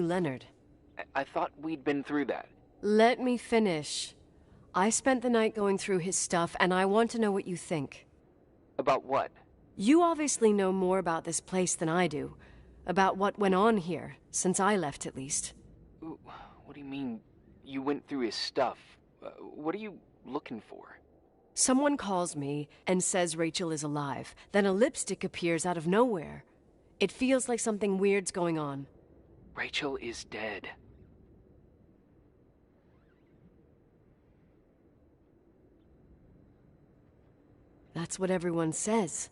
Leonard. I thought we'd been through that. Let me finish. I spent the night going through his stuff, and I want to know what you think. About what? You obviously know more about this place than I do. About what went on here, since I left at least. What do you mean, you went through his stuff? What are you looking for? Someone calls me and says Rachel is alive. Then a lipstick appears out of nowhere. It feels like something weird's going on. Rachel is dead. That's what everyone says.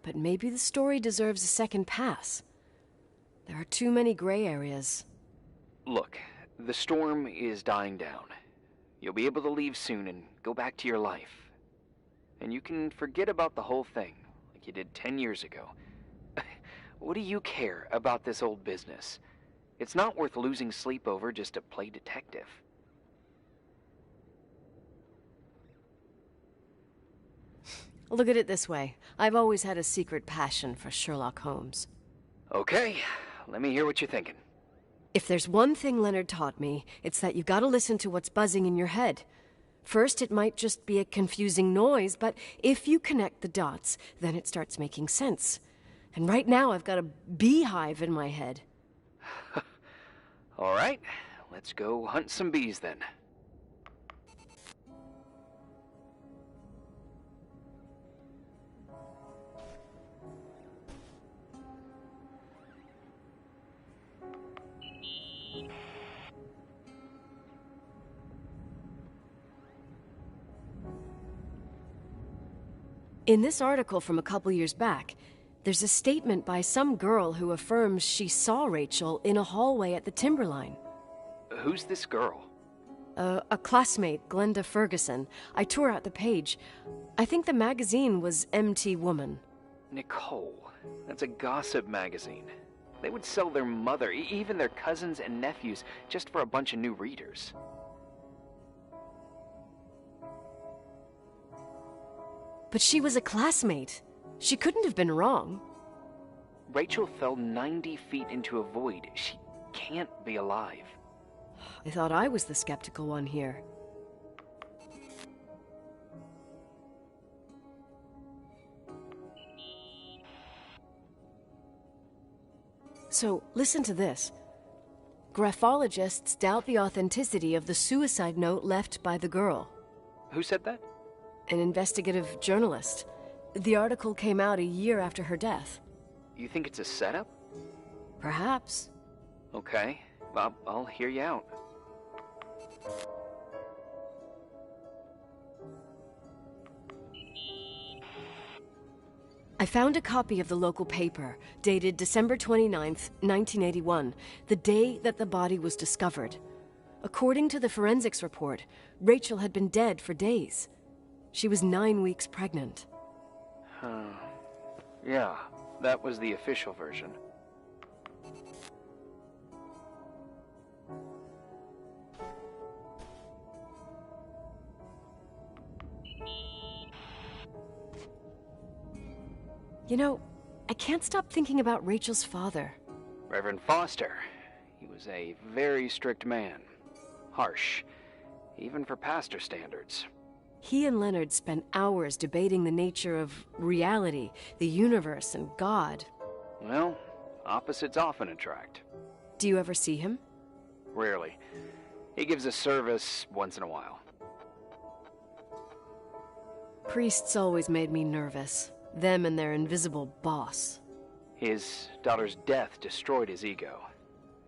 But maybe the story deserves a second pass. There are too many gray areas. Look, the storm is dying down. You'll be able to leave soon and go back to your life. And you can forget about the whole thing, like you did 10 years ago. What do you care about this old business? It's not worth losing sleep over just to play detective. Look at it this way. I've always had a secret passion for Sherlock Holmes. Okay, let me hear what you're thinking. If there's one thing Leonard taught me, it's that you gotta listen to what's buzzing in your head. First, it might just be a confusing noise, but if you connect the dots, then it starts making sense. And right now, I've got a beehive in my head. All right, let's go hunt some bees then. In this article from a couple years back, there's a statement by some girl who affirms she saw Rachel in a hallway at the Timberline. Who's this girl? A classmate, Glenda Ferguson. I tore out the page. I think the magazine was MT Woman. Nicole, that's a gossip magazine. They would sell their mother, even their cousins and nephews, just for a bunch of new readers. But she was a classmate. She couldn't have been wrong. Rachel fell 90 feet into a void. She can't be alive. I thought I was the skeptical one here. So, listen to this. Graphologists doubt the authenticity of the suicide note left by the girl. Who said that? An investigative journalist. The article came out a year after her death. You think it's a setup? Perhaps. Okay, I'll hear you out. I found a copy of the local paper, dated December 29th, 1981, the day that the body was discovered. According to the forensics report, Rachel had been dead for days. She was 9 weeks pregnant. Yeah, that was the official version. You know, I can't stop thinking about Rachel's father. Reverend Foster. He was a very strict man. Harsh, even for pastor standards. He and Leonard spent hours debating the nature of reality, the universe, and God. Well, opposites often attract. Do you ever see him? Rarely. He gives a service once in a while. Priests always made me nervous. Them and their invisible boss. His daughter's death destroyed his ego.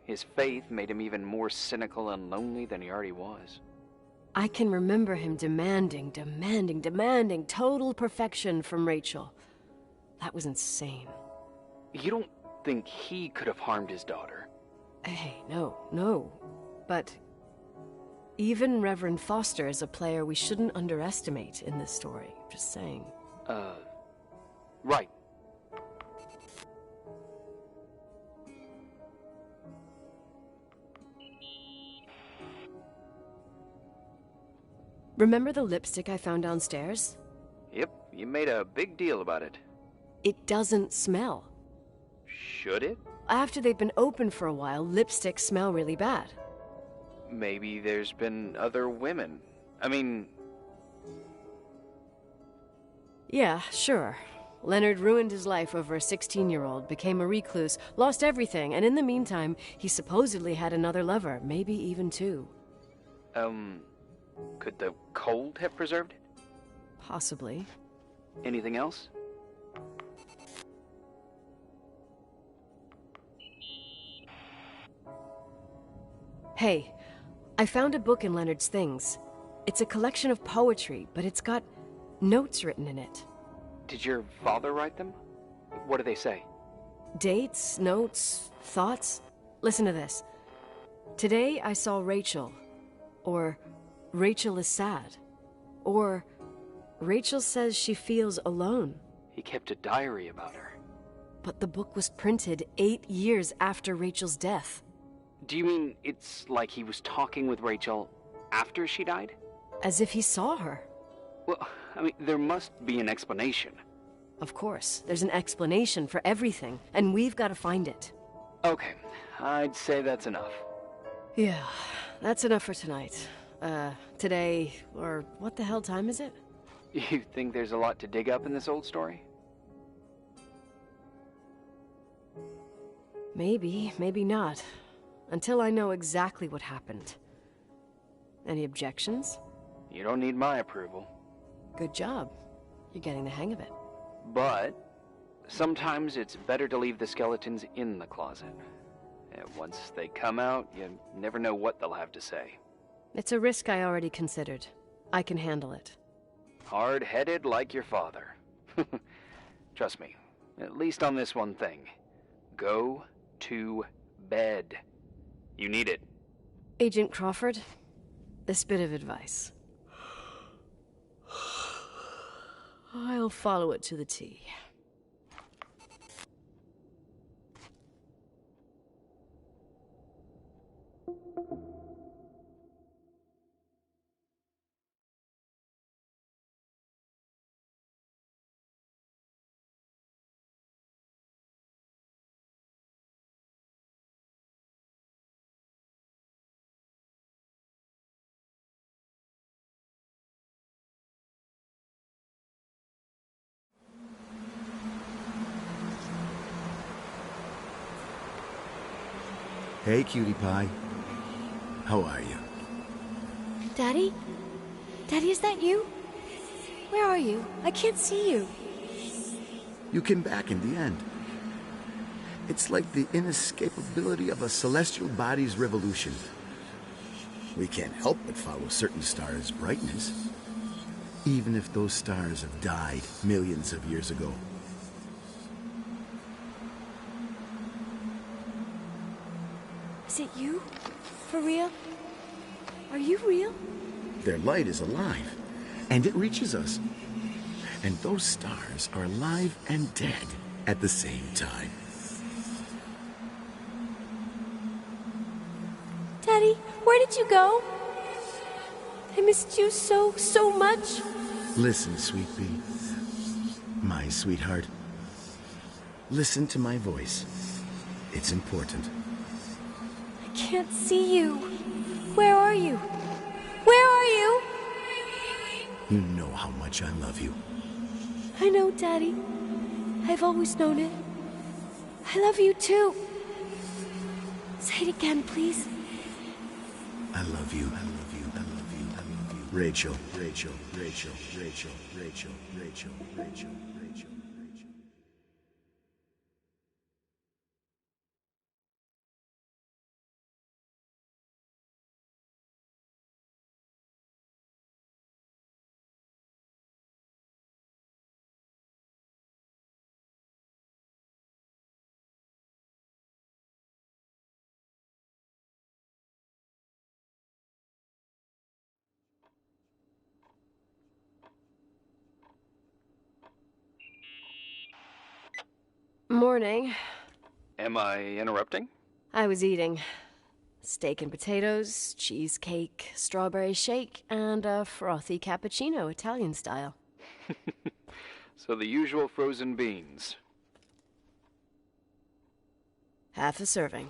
His faith made him even more cynical and lonely than he already was. I can remember him demanding total perfection from Rachel. That was insane. You don't think he could have harmed his daughter? Hey, no. But even Reverend Foster is a player we shouldn't underestimate in this story. Just saying. Right. Remember the lipstick I found downstairs? Yep, you made a big deal about it. It doesn't smell. Should it? after they've been open for a while, lipsticks smell really bad. Maybe there's been other women. I mean... Yeah, sure. Leonard ruined his life over a 16-year-old, became a recluse, lost everything, and in the meantime, he supposedly had another lover, maybe even two. Could the cold have preserved it? Possibly. Anything else? Hey, I found a book in Leonard's things. It's a collection of poetry, but it's got notes written in it. Did your father write them? What do they say? Dates, notes, thoughts. Listen to this. Today I saw Rachel. Or, Rachel is sad. Or, Rachel says she feels alone. He kept a diary about her. But the book was printed 8 years after Rachel's death. Do you mean it's like he was talking with Rachel after she died? As if he saw her. Well, I mean, there must be an explanation. Of course, there's an explanation for everything, and we've got to find it. Okay, I'd say that's enough. Yeah, that's enough for tonight. Today, or what the hell time is it? You think there's a lot to dig up in this old story? Maybe, maybe not. Until I know exactly what happened. Any objections? You don't need my approval. Good job. You're getting the hang of it. But sometimes it's better to leave the skeletons in the closet. And once they come out, you never know what they'll have to say. It's a risk I already considered. I can handle it. Hard-headed like your father. Trust me, at least on this one thing. Go to bed. You need it. Agent Crawford, this bit of advice. I'll follow it to the T. Hey, cutie pie. How are you? Daddy? Daddy, is that you? Where are you? I can't see you. You came back in the end. It's like the inescapability of a celestial body's revolution. We can't help but follow certain stars' brightness, even if those stars have died millions of years ago. Is it you? For real? Are you real? Their light is alive, and it reaches us. And those stars are alive and dead at the same time. Daddy, where did you go? I missed you so much. Listen, sweet pea. My sweetheart. Listen to my voice. It's important. I can't see you. Where are you? Where are you? You know how much I love you. I know, Daddy. I've always known it. I love you too. Say it again, please. I love you. I love you. I love you. I love you. Rachel. Rachel. Rachel. Rachel. Rachel. Rachel. Rachel. Rachel. Morning. Am I interrupting? I was eating steak and potatoes, cheesecake, strawberry shake, and a frothy cappuccino, Italian style. So the usual frozen beans. Half a serving.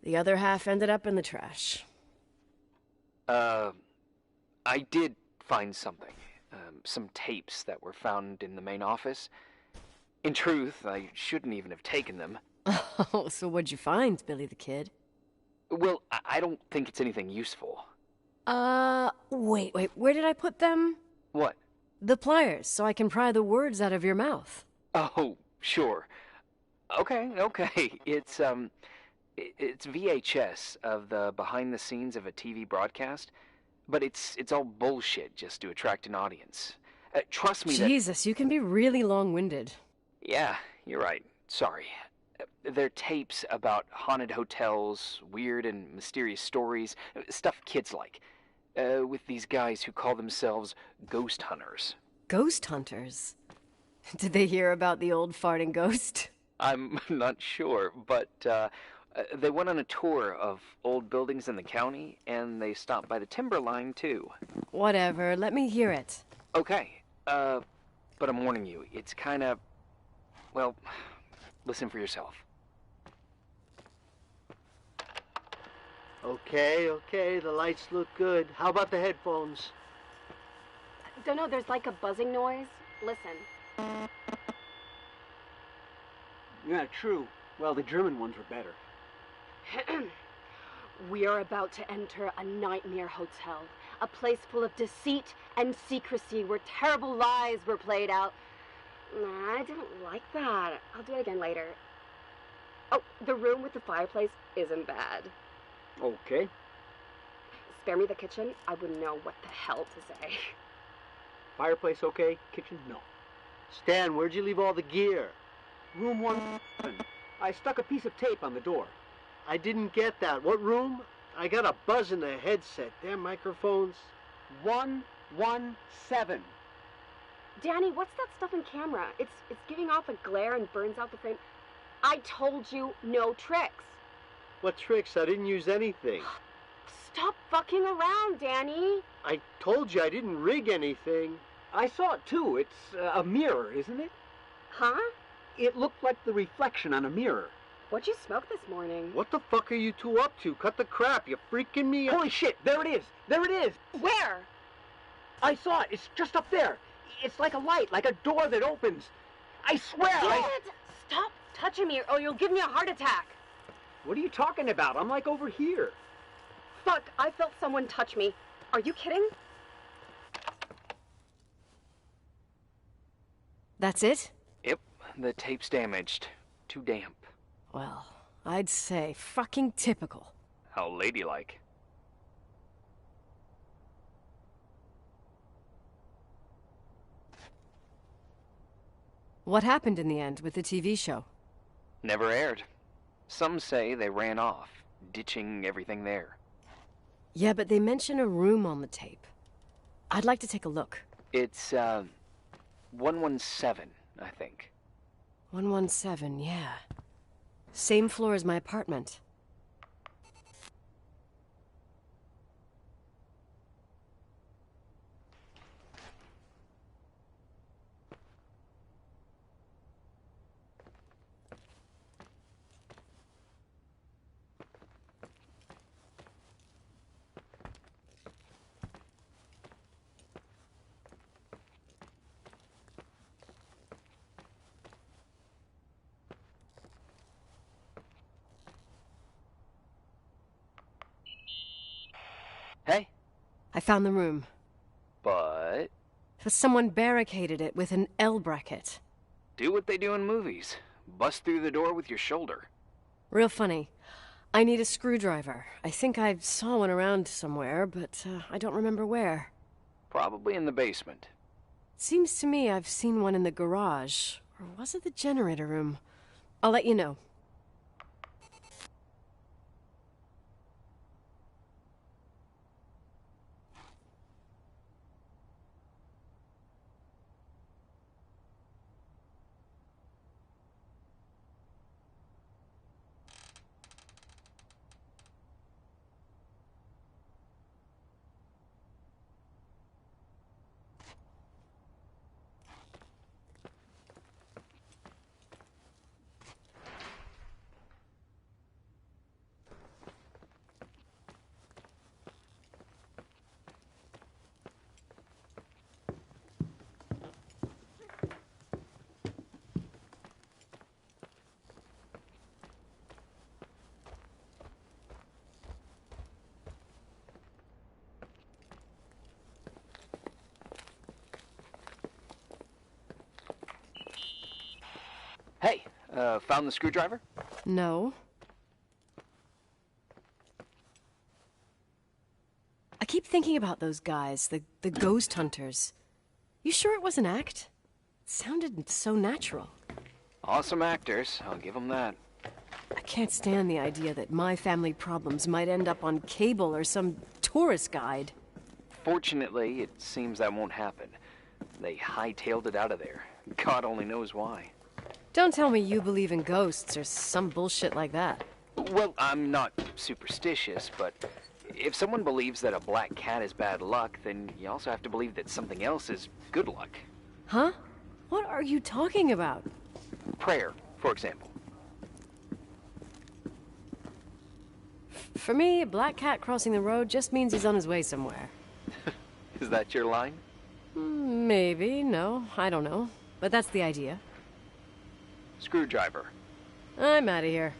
The other half ended up in the trash. I did find something. Some tapes that were found in the main office. In truth, I shouldn't even have taken them. Oh, so what'd you find, Billy the Kid? Well, I don't think it's anything useful. Wait, where did I put them? What? The pliers, so I can pry the words out of your mouth. Oh, sure. Okay. It's VHS of the behind the scenes of a TV broadcast, but it's all bullshit just to attract an audience. Trust me Jesus, you can be really long-winded. Yeah, you're right. Sorry. They're tapes about haunted hotels, weird and mysterious stories, stuff kids like. With these guys who call themselves ghost hunters. Ghost hunters? Did they hear about the old farting ghost? I'm not sure, but they went on a tour of old buildings in the county, and they stopped by the timberline, too. Whatever, let me hear it. Okay, but I'm warning you, it's kinda... well, listen for yourself. Okay, the lights look good. How about the headphones? Don't know, there's like a buzzing noise. Listen. Yeah, true. Well, the German ones were better. We are about to enter a nightmare hotel. A place full of deceit and secrecy where terrible lies were played out. Nah, I didn't like that. I'll do it again later. Oh, the room with the fireplace isn't bad. Okay. Spare me the kitchen. I wouldn't know what the hell to say. Fireplace okay? Kitchen? No. Stan, where'd you leave all the gear? Room 1. I stuck a piece of tape on the door. I didn't get that. What room? I got a buzz in the headset. Damn microphones. 117. Danny, what's that stuff in camera? It's giving off a glare and burns out the frame. I told you no tricks. What tricks? I didn't use anything. Stop fucking around, Danny. I told you I didn't rig anything. I saw it too. It's a mirror, isn't it? Huh? It looked like the reflection on a mirror. What'd you smoke this morning? What the fuck are you two up to? Cut the crap. You're freaking me out. Holy shit, there it is. There it is. Where? I saw it. It's just up there. It's like a light, like a door that opens. I swear. Dad! Stop touching me or you'll give me a heart attack. What are you talking about? I'm like over here. Fuck, I felt someone touch me. Are you kidding? That's it? Yep, the tape's damaged. Too damp. Well, I'd say fucking typical. How ladylike. What happened in the end with the TV show? Never aired. Some say they ran off, ditching everything there. Yeah, but they mention a room on the tape. I'd like to take a look. It's, 117, I think. 117, yeah. Same floor as my apartment. Hey? I found the room. But... Someone barricaded it with an L bracket. do what they do in movies. Bust through the door with your shoulder. Real funny. I need a screwdriver. I think I saw one around somewhere, but I don't remember where. Probably in the basement. Seems to me I've seen one in the garage. Or was it the generator room? I'll let you know. Found the screwdriver? No. I keep thinking about those guys, the ghost hunters. You sure it was an act? It sounded so natural. Awesome actors, I'll give them that. I can't stand the idea that my family problems might end up on cable or some tourist guide. Fortunately, it seems that won't happen. They hightailed it out of there. God only knows why. Don't tell me you believe in ghosts or some bullshit like that. Well, I'm not superstitious, but if someone believes that a black cat is bad luck, then you also have to believe that something else is good luck. Huh? What are you talking about? Prayer, for example. For me, a black cat crossing the road just means he's on his way somewhere. Is that your line? Maybe, no, I don't know. But that's the idea. Screwdriver. I'm out of here.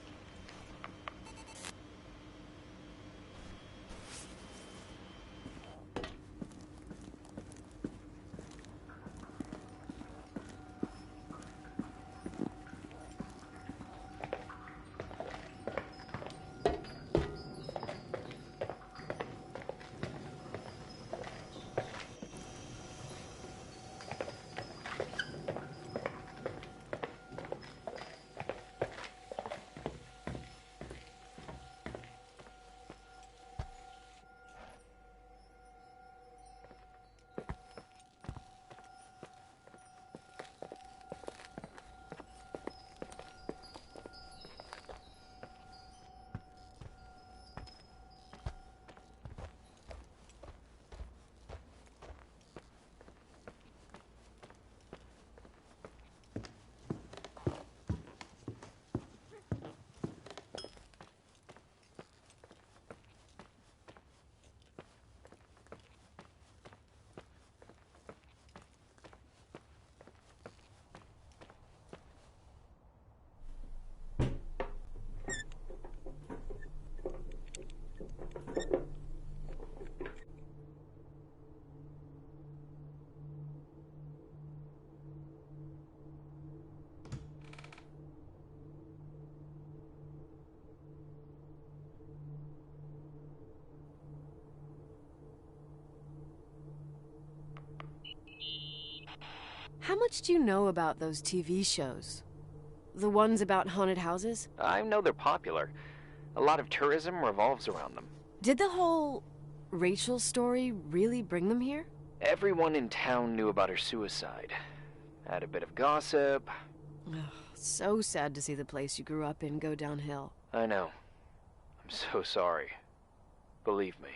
How much do you know about those TV shows? The ones about haunted houses? I know they're popular. A lot of tourism revolves around them. Did the whole Rachel story really bring them here? Everyone in town knew about her suicide. Had a bit of gossip. Ugh, so sad to see the place you grew up in go downhill. I know. I'm so sorry. Believe me.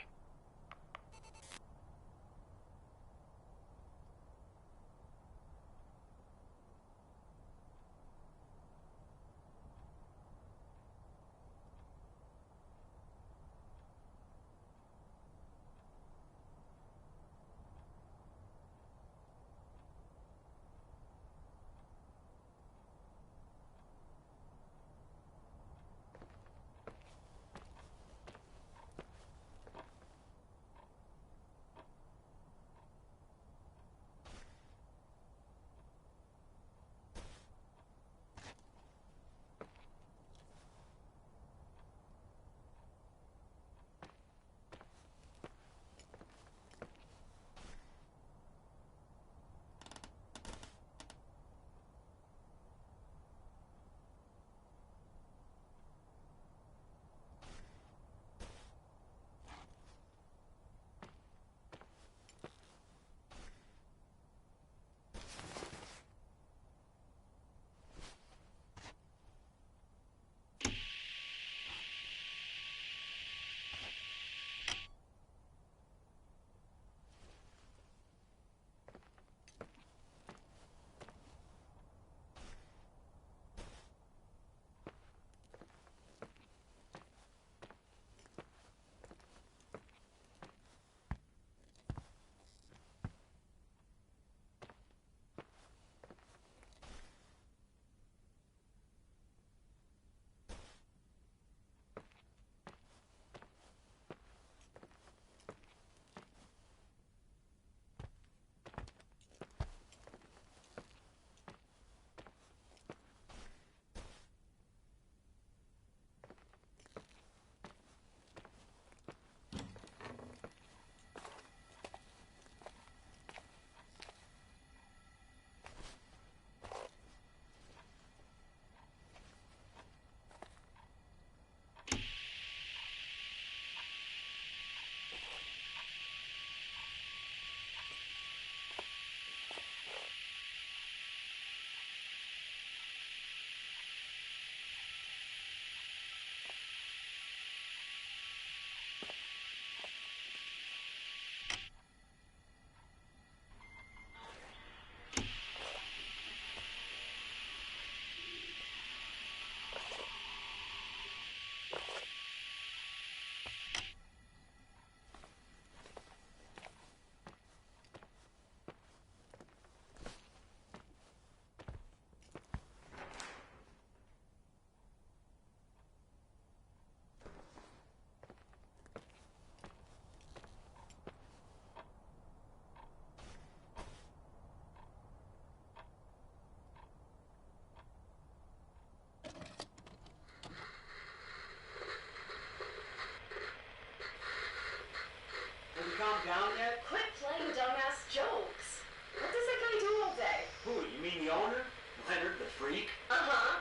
down yet? Quit playing dumbass jokes. What does that guy do all day? Who, you mean the owner? Leonard, the freak? Uh-huh.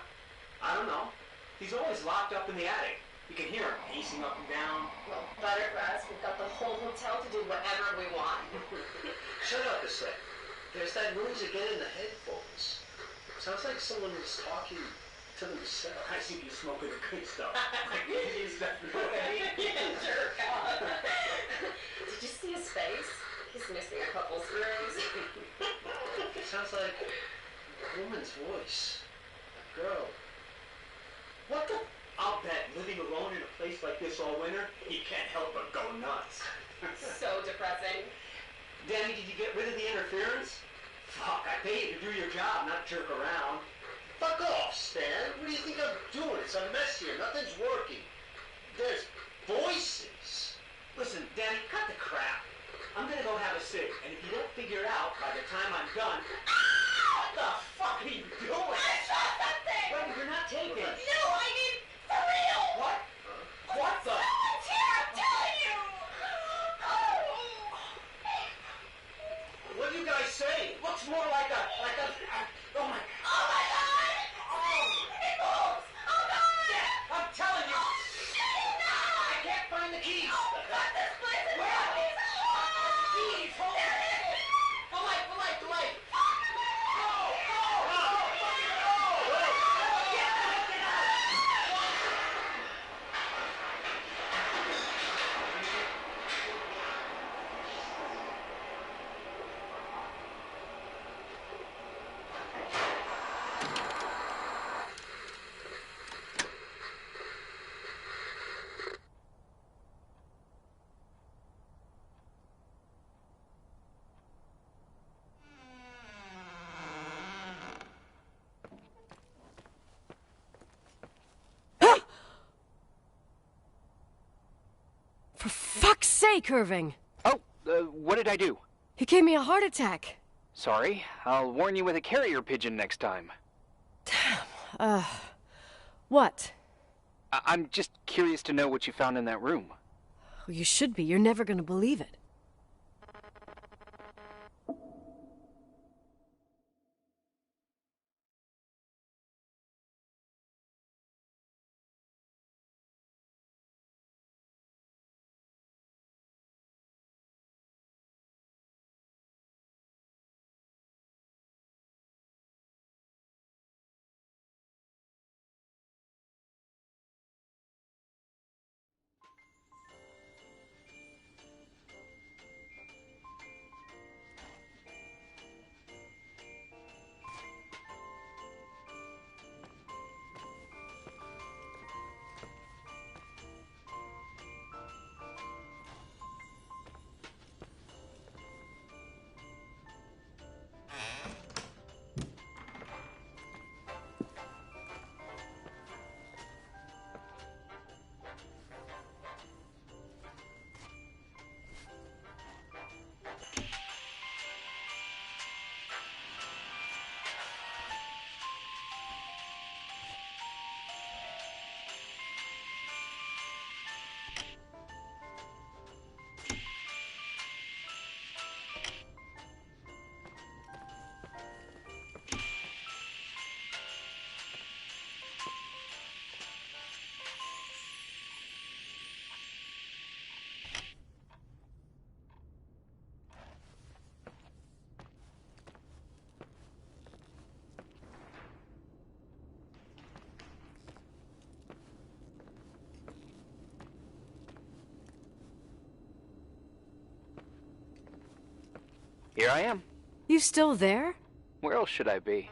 I don't know. He's always locked up in the attic. You can hear him pacing up and down. Well, better for us. We've got the whole hotel to do whatever we want. Shut up a sec. There's that noise again in the headphones. Sounds like someone is talking to themselves. I think you're smoking the good stuff. Like Indian stuff, you know what I mean? Jerk off. Did you see his face? He's missing a couple screws. Sounds like a woman's voice. A girl. What the? I'll bet living alone in a place like this all winter, he can't help but go nuts. So depressing. Danny, did you get rid of the interference? Fuck, I pay you to do your job, not jerk around. Fuck off, Stan. What do you think I'm doing? It's a mess here. Nothing's working. There's voices. Listen, Danny, cut the crap. I'm gonna go have a cig, and if you don't figure it out by the time I'm done... What the fuck are you doing? I saw something! Well, you're not taping. No, I mean, for real! What? What the? Someone's here, I'm telling you! What do you guys say? It looks more like a... oh my... Oh my God! It moves! Oh God! Yeah, I'm telling you! I can't find the keys! Oh God, this place is Where? zombies! Keys! Hold on! The light! The light! Go! For fuck's sake, Irving! Oh, what did I do? You gave me a heart attack. Sorry, I'll warn you with a carrier pigeon next time. What? I'm just curious to know what you found in that room. Well, you should be. You're never gonna believe it. Here I am. You still there? Where else should I be?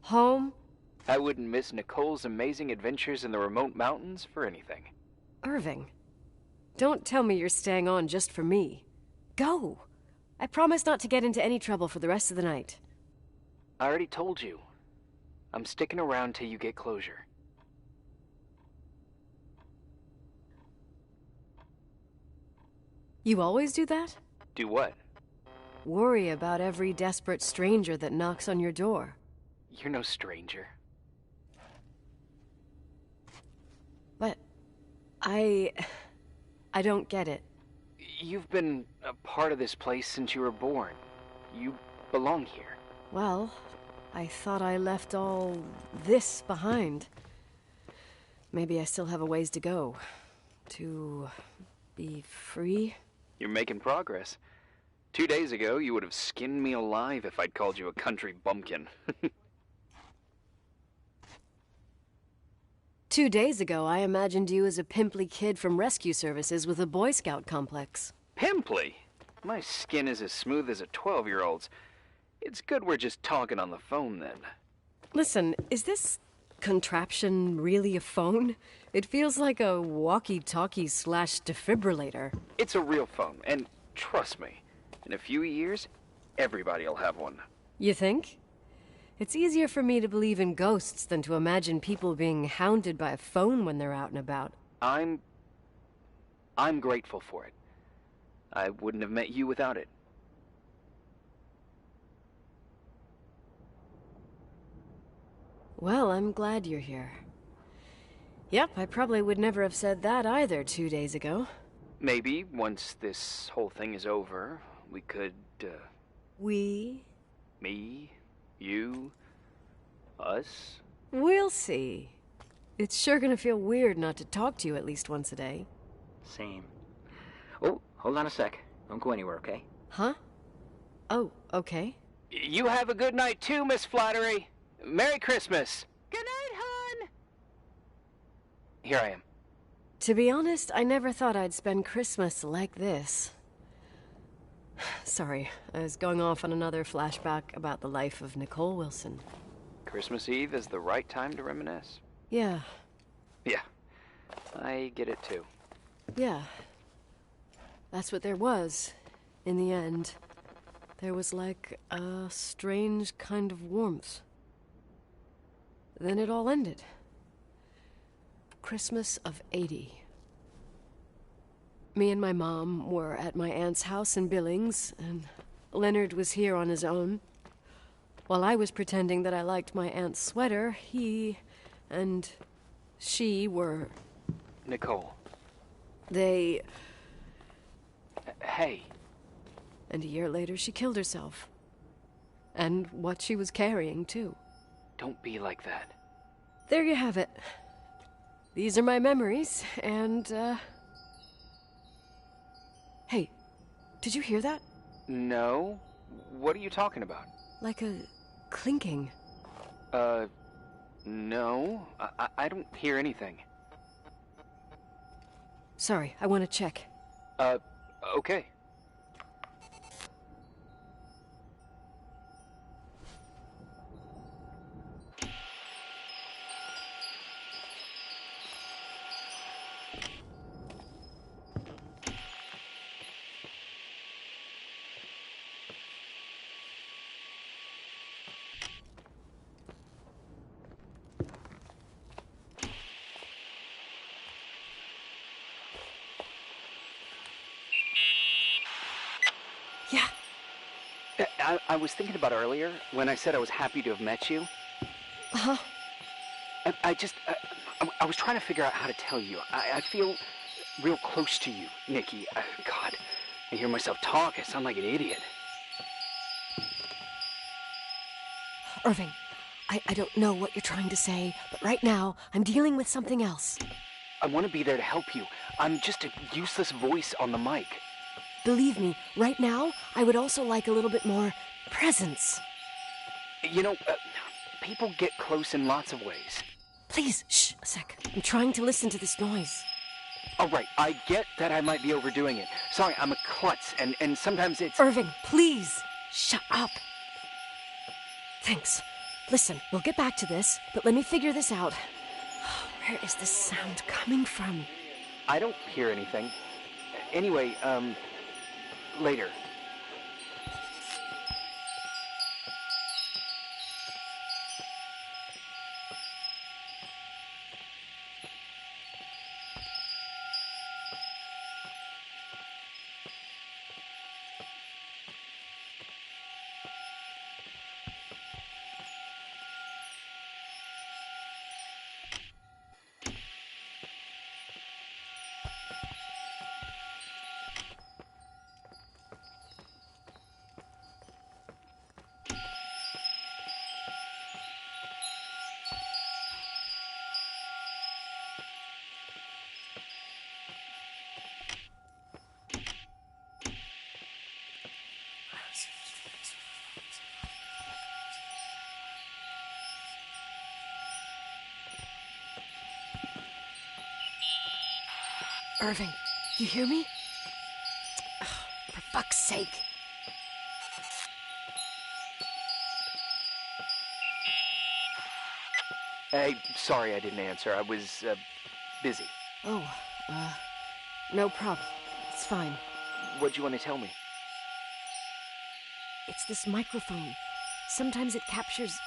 Home? I wouldn't miss Nicole's amazing adventures in the remote mountains for anything. Irving, don't tell me you're staying on just for me. Go! I promise not to get into any trouble for the rest of the night. I already told you. I'm sticking around till you get closure. You always do that? Do what? Worry about every desperate stranger that knocks on your door. You're no stranger. But I I don't get it. You've been a part of this place since you were born. You belong here. Well, I thought I left all this behind. Maybe I still have a ways to go. To be free? You're making progress. 2 days ago, you would have skinned me alive if I'd called you a country bumpkin. 2 days ago, I imagined you as a pimply kid from rescue services with a Boy Scout complex. Pimply? My skin is as smooth as a 12-year-old's. It's good we're just talking on the phone, then. Listen, is this contraption really a phone? It feels like a walkie-talkie / defibrillator. It's a real phone, and trust me, in a few years, everybody'll have one. You think? It's easier for me to believe in ghosts than to imagine people being hounded by a phone when they're out and about. I'm grateful for it. I wouldn't have met you without it. Well, I'm glad you're here. Yep, I probably would never have said that either 2 days ago. Maybe, once this whole thing is over, we could, We? me, you, us? We'll see. It's sure gonna feel weird not to talk to you at least once a day. Same. Oh, hold on a sec. Don't go anywhere, okay? Huh? Oh, okay. You have a good night too, Miss Flattery. Merry Christmas. Good night, hon! Here I am. To be honest, I never thought I'd spend Christmas like this. Sorry, I was going off on another flashback about the life of Nicole Wilson. Christmas Eve is the right time to reminisce. Yeah, Yeah, I get it too. yeah. That's what there was, in the end. There was like a strange kind of warmth. Then it all ended. Christmas of '80. Me and my mom were at my aunt's house in Billings, and Leonard was here on his own. While I was pretending that I liked my aunt's sweater, he and she were... Nicole. They... Hey. And a year later, she killed herself. And what she was carrying, too. Don't be like that. There you have it. These are my memories, and, Hey, did you hear that? No? What are you talking about? Like a clinking. No. I don't hear anything. Sorry, I want to check. Okay. Yeah. I was thinking about earlier when I said I was happy to have met you. Uh-huh. I was trying to figure out how to tell you. I feel real close to you, Nikki. God, I hear myself talk. I sound like an idiot. Irving, I don't know what you're trying to say, but right now, I'm dealing with something else. I want to be there to help you. I'm just a useless voice on the mic. Believe me, right now, I would also like a little bit more presence. You know, people get close in lots of ways. Please, shh, a sec. I'm trying to listen to this noise. All right, I get that I might be overdoing it. Sorry, I'm a klutz, and sometimes it's... Irving, please, shut up. Thanks. Listen, we'll get back to this, but let me figure this out. Where is this sound coming from? I don't hear anything. Anyway, later. Irving, you hear me? Ugh, for fuck's sake. Hey, sorry I didn't answer. I was, busy. Oh, no problem. It's fine. What'd you want to tell me? It's this microphone. Sometimes it captures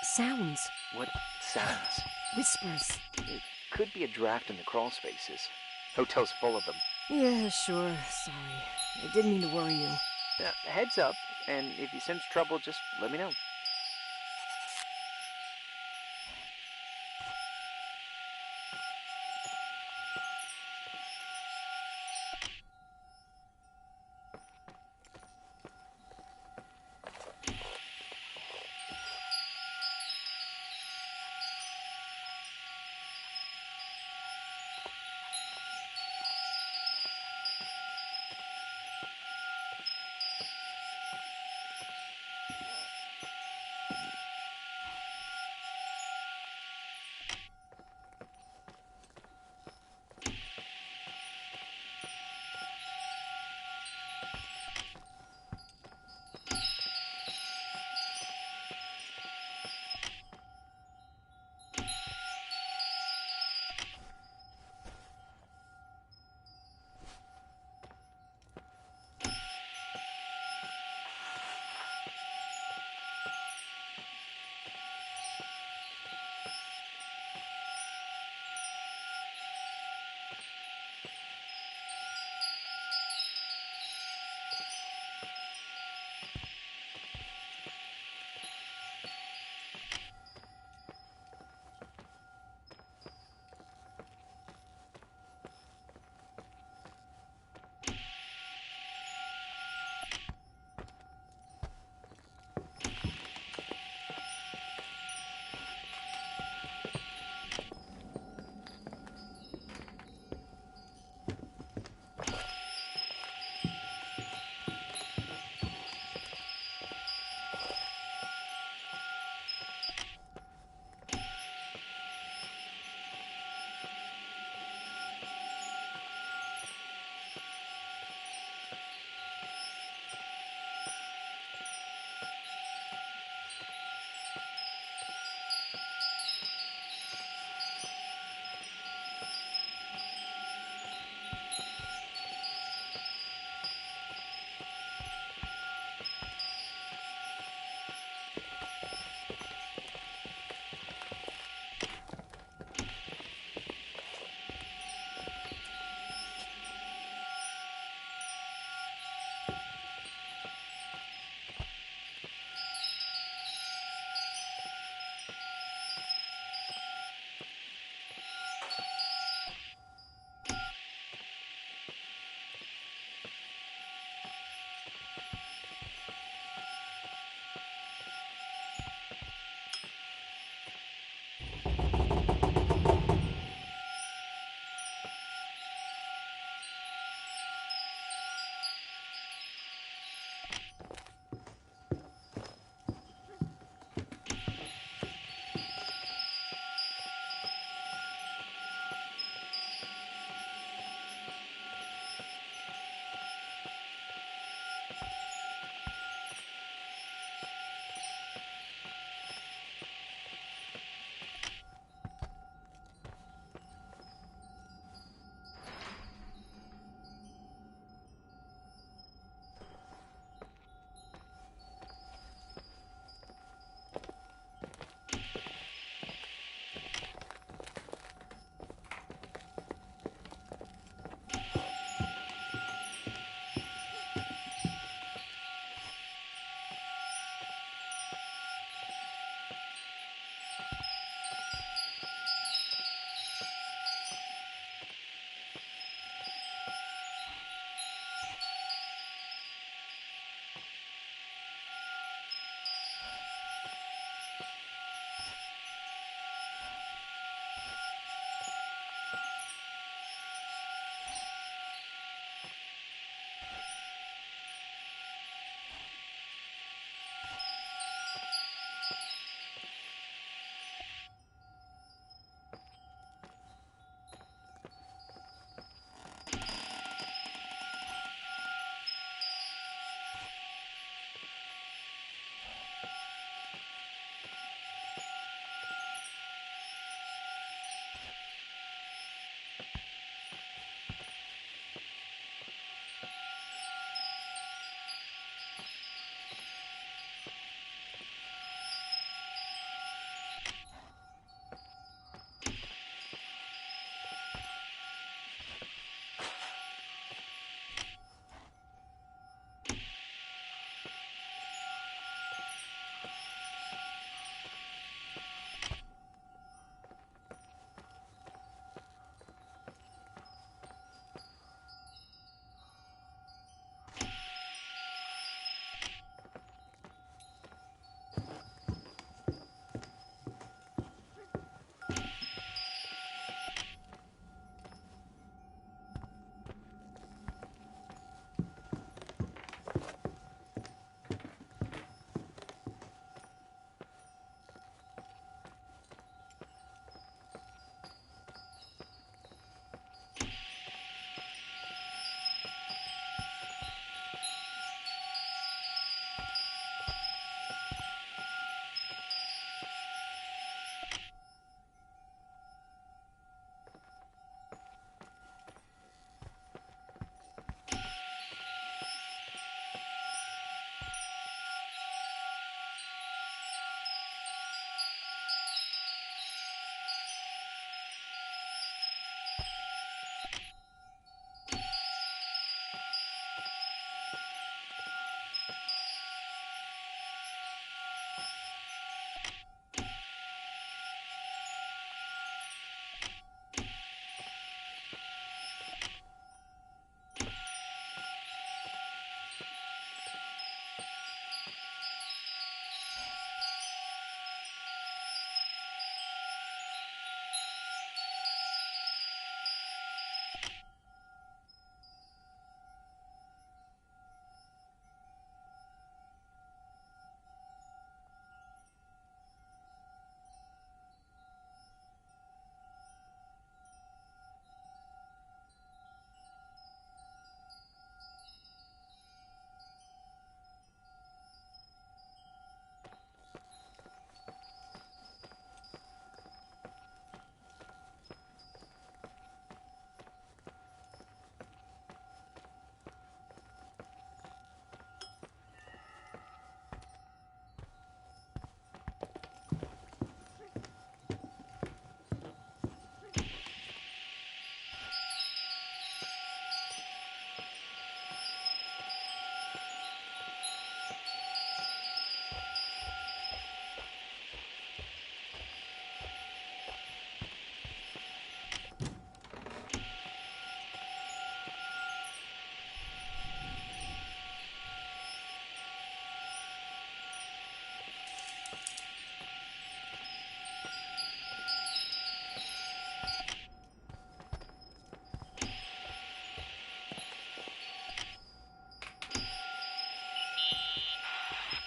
sounds. What sounds? Whispers. It could be a draft in the crawl spaces. Hotel's full of them. Yeah, sure. Sorry. I didn't mean to worry you. Heads up, and if you sense trouble, just let me know.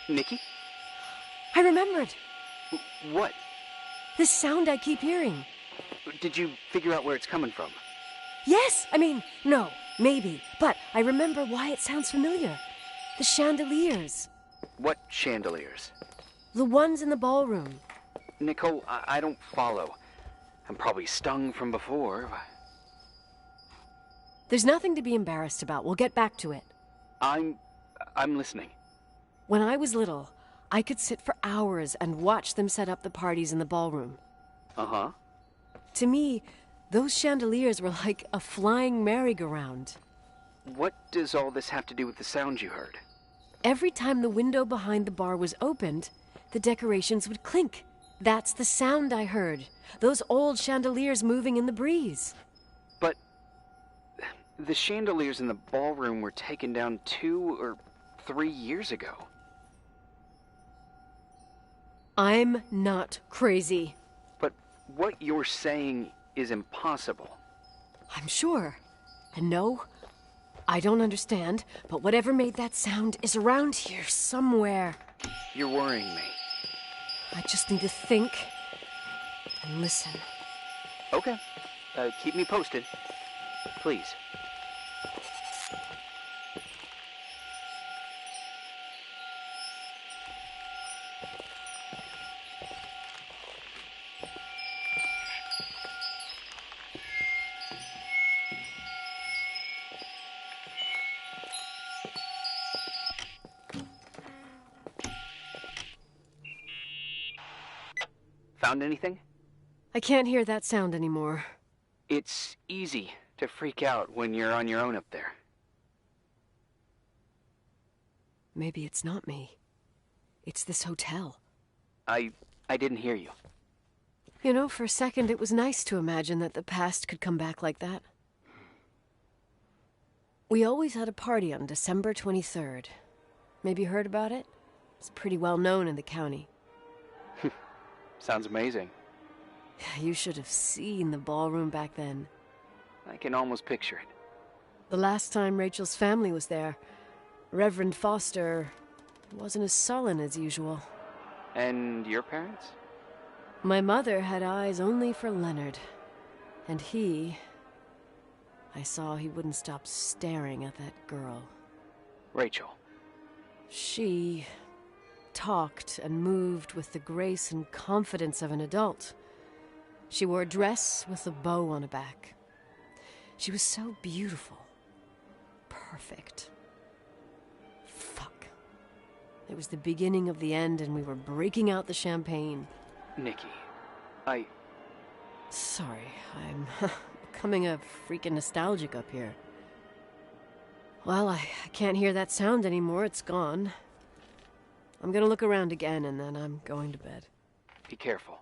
Nikki? I remembered. What? This sound I keep hearing. Did you figure out where it's coming from? Yes! I mean, no, maybe. But I remember why it sounds familiar. The chandeliers. What chandeliers? The ones in the ballroom. Nicole, I don't follow. I'm probably stung from before. There's nothing to be embarrassed about. We'll get back to it. I'm listening. When I was little, I could sit for hours and watch them set up the parties in the ballroom. Uh-huh. To me, those chandeliers were like a flying merry-go-round. What does all this have to do with the sound you heard? Every time the window behind the bar was opened, the decorations would clink. That's the sound I heard. Those old chandeliers moving in the breeze. But the chandeliers in the ballroom were taken down 2 or 3 years ago. I'm not crazy. But what you're saying is impossible. I'm sure. And no, I don't understand, but whatever made that sound is around here somewhere. You're worrying me. I just need to think and listen. Okay. Keep me posted. Please. Found anything? I can't hear that sound anymore. It's easy to freak out when you're on your own up there. Maybe it's not me. It's this hotel. I didn't hear you. You know, for a second it was nice to imagine that the past could come back like that. We always had a party on December 23rd. Maybe you heard about it? It's pretty well known in the county. Sounds amazing. You should have seen the ballroom back then. I can almost picture it. The last time Rachel's family was there, Reverend Foster wasn't as sullen as usual. And your parents? My mother had eyes only for Leonard. And I saw he wouldn't stop staring at that girl. Rachel. She talked and moved with the grace and confidence of an adult. She wore a dress with a bow on her back. She was so beautiful. Perfect. Fuck. It was the beginning of the end, and we were breaking out the champagne. Nikki, Sorry, I'm becoming a freaking nostalgic up here. Well, I can't hear that sound anymore. It's gone. I'm gonna look around again, and then I'm going to bed. Be careful.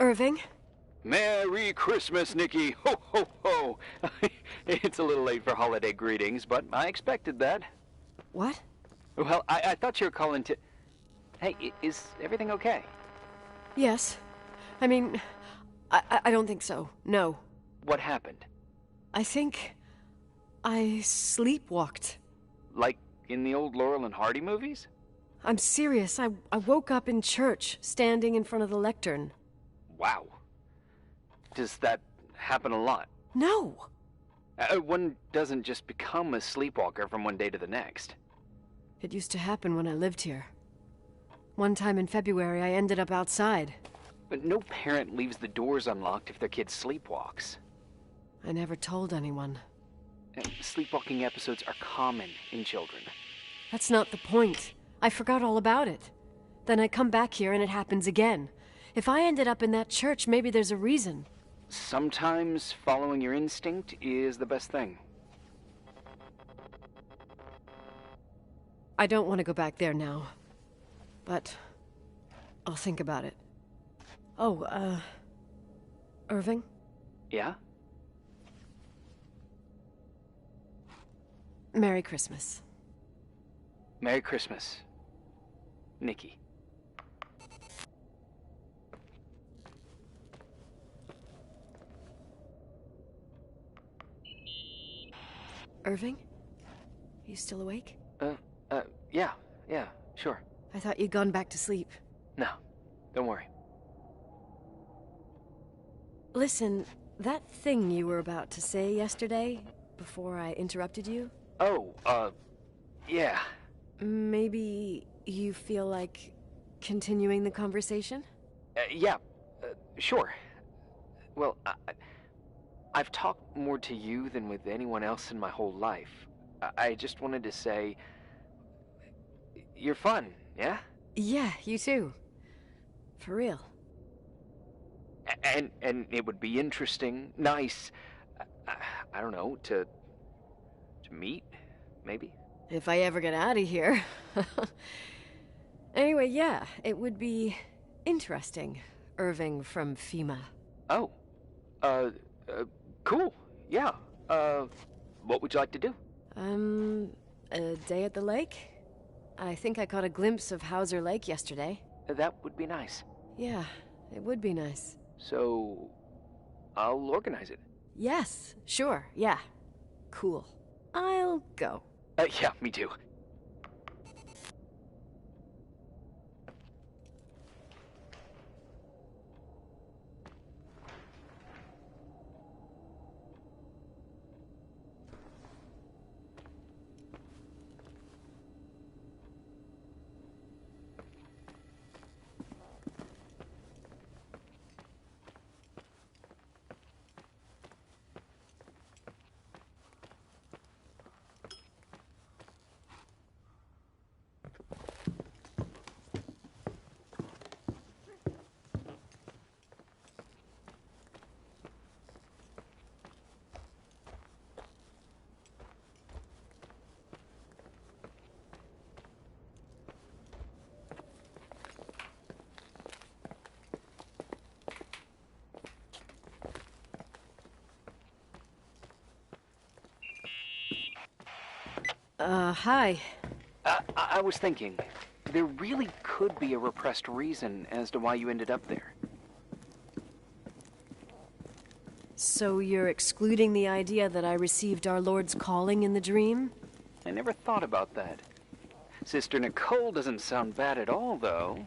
Irving? Merry Christmas, Nikki! Ho, ho, ho! It's a little late for holiday greetings, but I expected that. What? Well, I thought you were calling to... Hey, is everything okay? Yes. I mean, I don't think so. No. What happened? I think I sleepwalked. Like in the old Laurel and Hardy movies? I'm serious. I woke up in church, standing in front of the lectern. Wow. Does that happen a lot? No. One doesn't just become a sleepwalker from one day to the next. It used to happen when I lived here. One time in February, I ended up outside. But no parent leaves the doors unlocked if their kid sleepwalks. I never told anyone. Sleepwalking episodes are common in children. That's not the point. I forgot all about it. Then I come back here and it happens again. If I ended up in that church, maybe there's a reason. Sometimes following your instinct is the best thing. I don't want to go back there now. But I'll think about it. Oh, Irving? Yeah? Merry Christmas. Merry Christmas, Nikki. Irving? You still awake? Yeah, sure. I thought you'd gone back to sleep. No, don't worry. Listen, that thing you were about to say yesterday, before I interrupted you? Oh, yeah. Maybe you feel like continuing the conversation? Yeah, sure. Well, I've talked more to you than with anyone else in my whole life. I just wanted to say, you're fun, yeah? Yeah, you too. For real. And it would be interesting, nice, I don't know, to meet, maybe? If I ever get out of here. Anyway, yeah, it would be interesting. Irving from FEMA. Oh, cool, yeah. What would you like to do? A day at the lake? I think I caught a glimpse of Hauser Lake yesterday. That would be nice. Yeah, it would be nice. So, I'll organize it. Yes, sure, yeah. Cool. I'll go. Yeah, me too. Hi. I was thinking, there really could be a repressed reason as to why you ended up there. So you're excluding the idea that I received our Lord's calling in the dream? I never thought about that. Sister Nicole doesn't sound bad at all, though.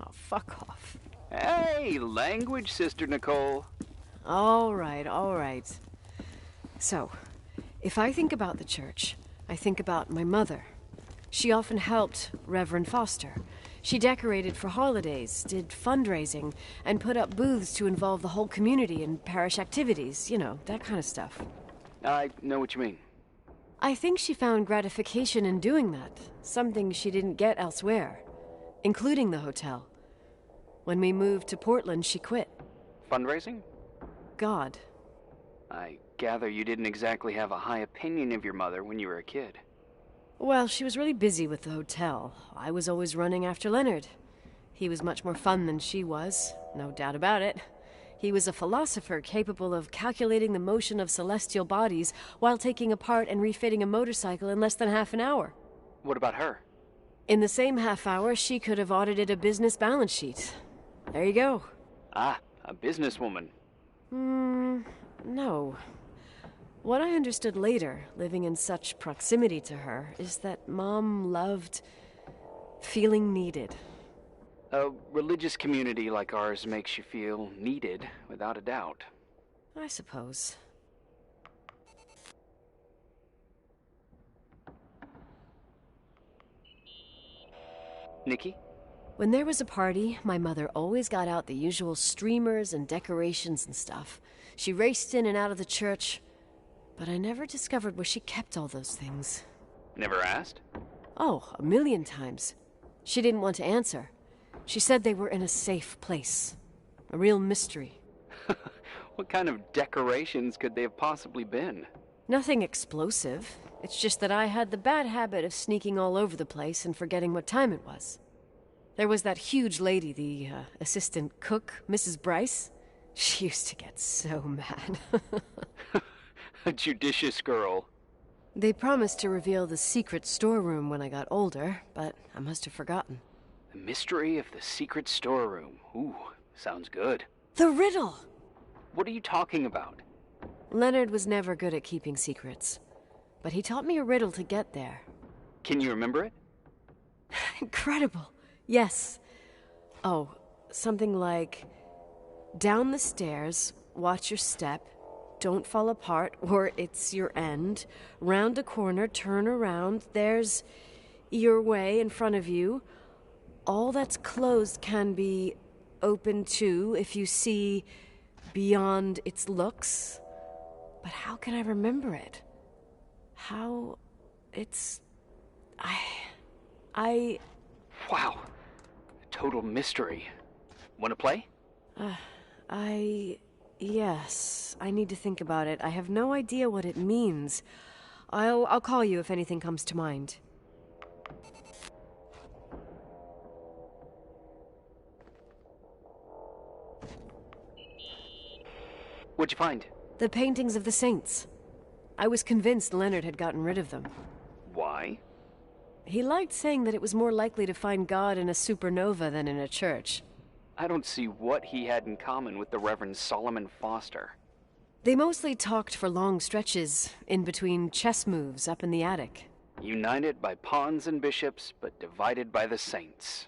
Oh, fuck off. Hey, language, Sister Nicole. All right. So, if I think about the church, I think about my mother. She often helped Reverend Foster. She decorated for holidays, did fundraising, and put up booths to involve the whole community in parish activities, you know, that kind of stuff. I know what you mean. I think she found gratification in doing that, something she didn't get elsewhere, including the hotel. When we moved to Portland, she quit. Fundraising? God. I gather you didn't exactly have a high opinion of your mother when you were a kid. Well, she was really busy with the hotel. I was always running after Leonard. He was much more fun than she was, no doubt about it. He was a philosopher capable of calculating the motion of celestial bodies while taking apart and refitting a motorcycle in less than half an hour. What about her? In the same half hour, she could have audited a business balance sheet. There you go. Ah, a businesswoman. No. What I understood later, living in such proximity to her, is that Mom loved feeling needed. A religious community like ours makes you feel needed, without a doubt. I suppose. Nikki? When there was a party, my mother always got out the usual streamers and decorations and stuff. She raced in and out of the church, but I never discovered where she kept all those things. Never asked? Oh, a million times. She didn't want to answer. She said they were in a safe place. A real mystery. What kind of decorations could they have possibly been? Nothing explosive. It's just that I had the bad habit of sneaking all over the place and forgetting what time it was. There was that huge lady, the assistant cook, Mrs. Bryce. She used to get so mad. A judicious girl. They promised to reveal the secret storeroom when I got older, but I must have forgotten. The mystery of the secret storeroom. Ooh, sounds good. The riddle! What are you talking about? Leonard was never good at keeping secrets, but he taught me a riddle to get there. Can you remember it? Incredible. Yes. Oh, something like, down the stairs, watch your step, don't fall apart or it's your end, round a corner, turn around, there's your way in front of you. All that's closed can be open too if you see beyond its looks. But how can I remember it? How it's... Wow. A total mystery. Want to play? Yes, I need to think about it. I have no idea what it means. I'll call you if anything comes to mind. What'd you find? The paintings of the saints. I was convinced Leonard had gotten rid of them. Why? He liked saying that it was more likely to find God in a supernova than in a church. I don't see what he had in common with the Reverend Solomon Foster. They mostly talked for long stretches, in between chess moves up in the attic. United by pawns and bishops, but divided by the saints.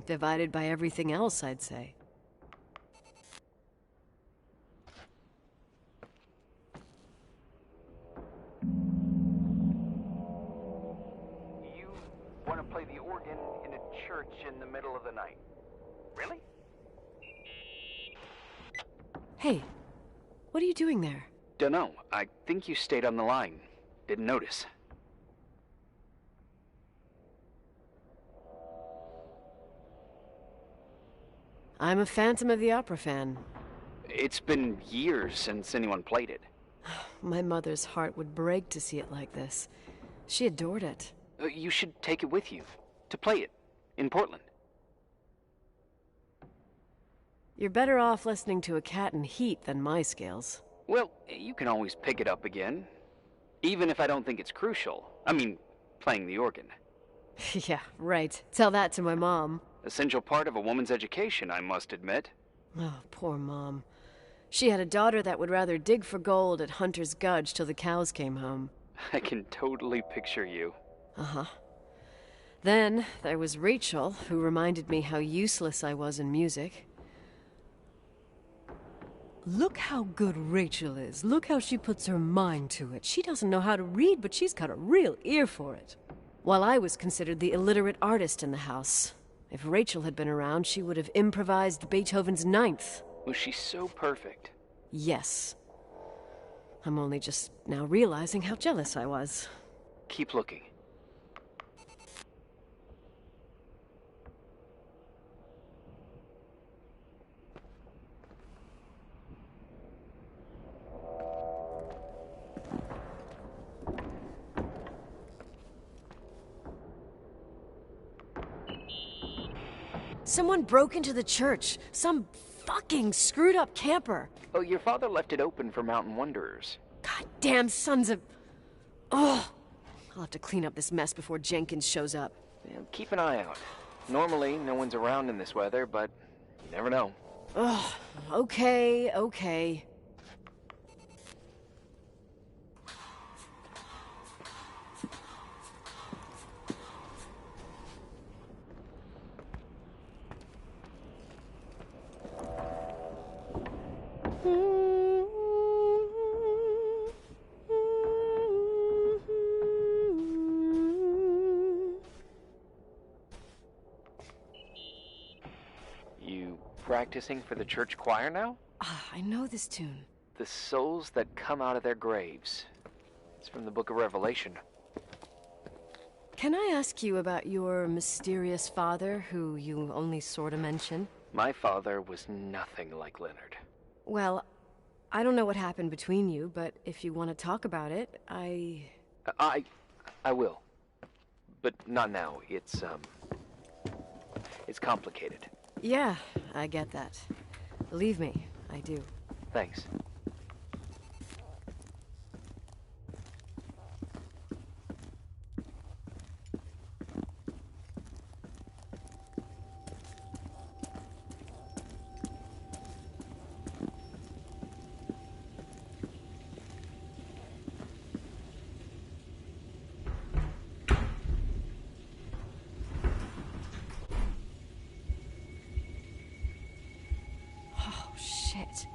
Divided by everything else, I'd say. You want to play the organ in a church in the middle of the night? Really? Hey, what are you doing there? Dunno. I think you stayed on the line. Didn't notice. I'm a Phantom of the Opera fan. It's been years since anyone played it. My mother's heart would break to see it like this. She adored it. You should take it with you. To play it. In Portland. You're better off listening to a cat in heat than my scales. Well, you can always pick it up again. Even if I don't think it's crucial. I mean, playing the organ. Yeah, right. Tell that to my mom. Essential part of a woman's education, I must admit. Oh, poor Mom. She had a daughter that would rather dig for gold at Hunter's Gulch till the cows came home. I can totally picture you. Uh-huh. Then there was Rachel, who reminded me how useless I was in music. Look how good Rachel is. Look how she puts her mind to it. She doesn't know how to read, but she's got a real ear for it. While I was considered the illiterate artist in the house. If Rachel had been around, she would have improvised Beethoven's Ninth. Was she so perfect? Yes. I'm only just now realizing how jealous I was. Keep looking. Someone broke into the church. Some fucking screwed up camper. Oh, your father left it open for mountain wanderers. Goddamn sons of... Oh, I'll have to clean up this mess before Jenkins shows up. Yeah, keep an eye out. Normally, no one's around in this weather, but you never know. Ugh, okay. You practicing for the church choir now? I know this tune. The souls that come out of their graves. It's from the book of Revelation. Can I ask you about your mysterious father, who you only sort of mention? My father was nothing like Leonard. Well, I don't know what happened between you, but if you want to talk about it, I will. But not now. It's complicated. Yeah, I get that. Believe me, I do. Thanks. Oh, shit.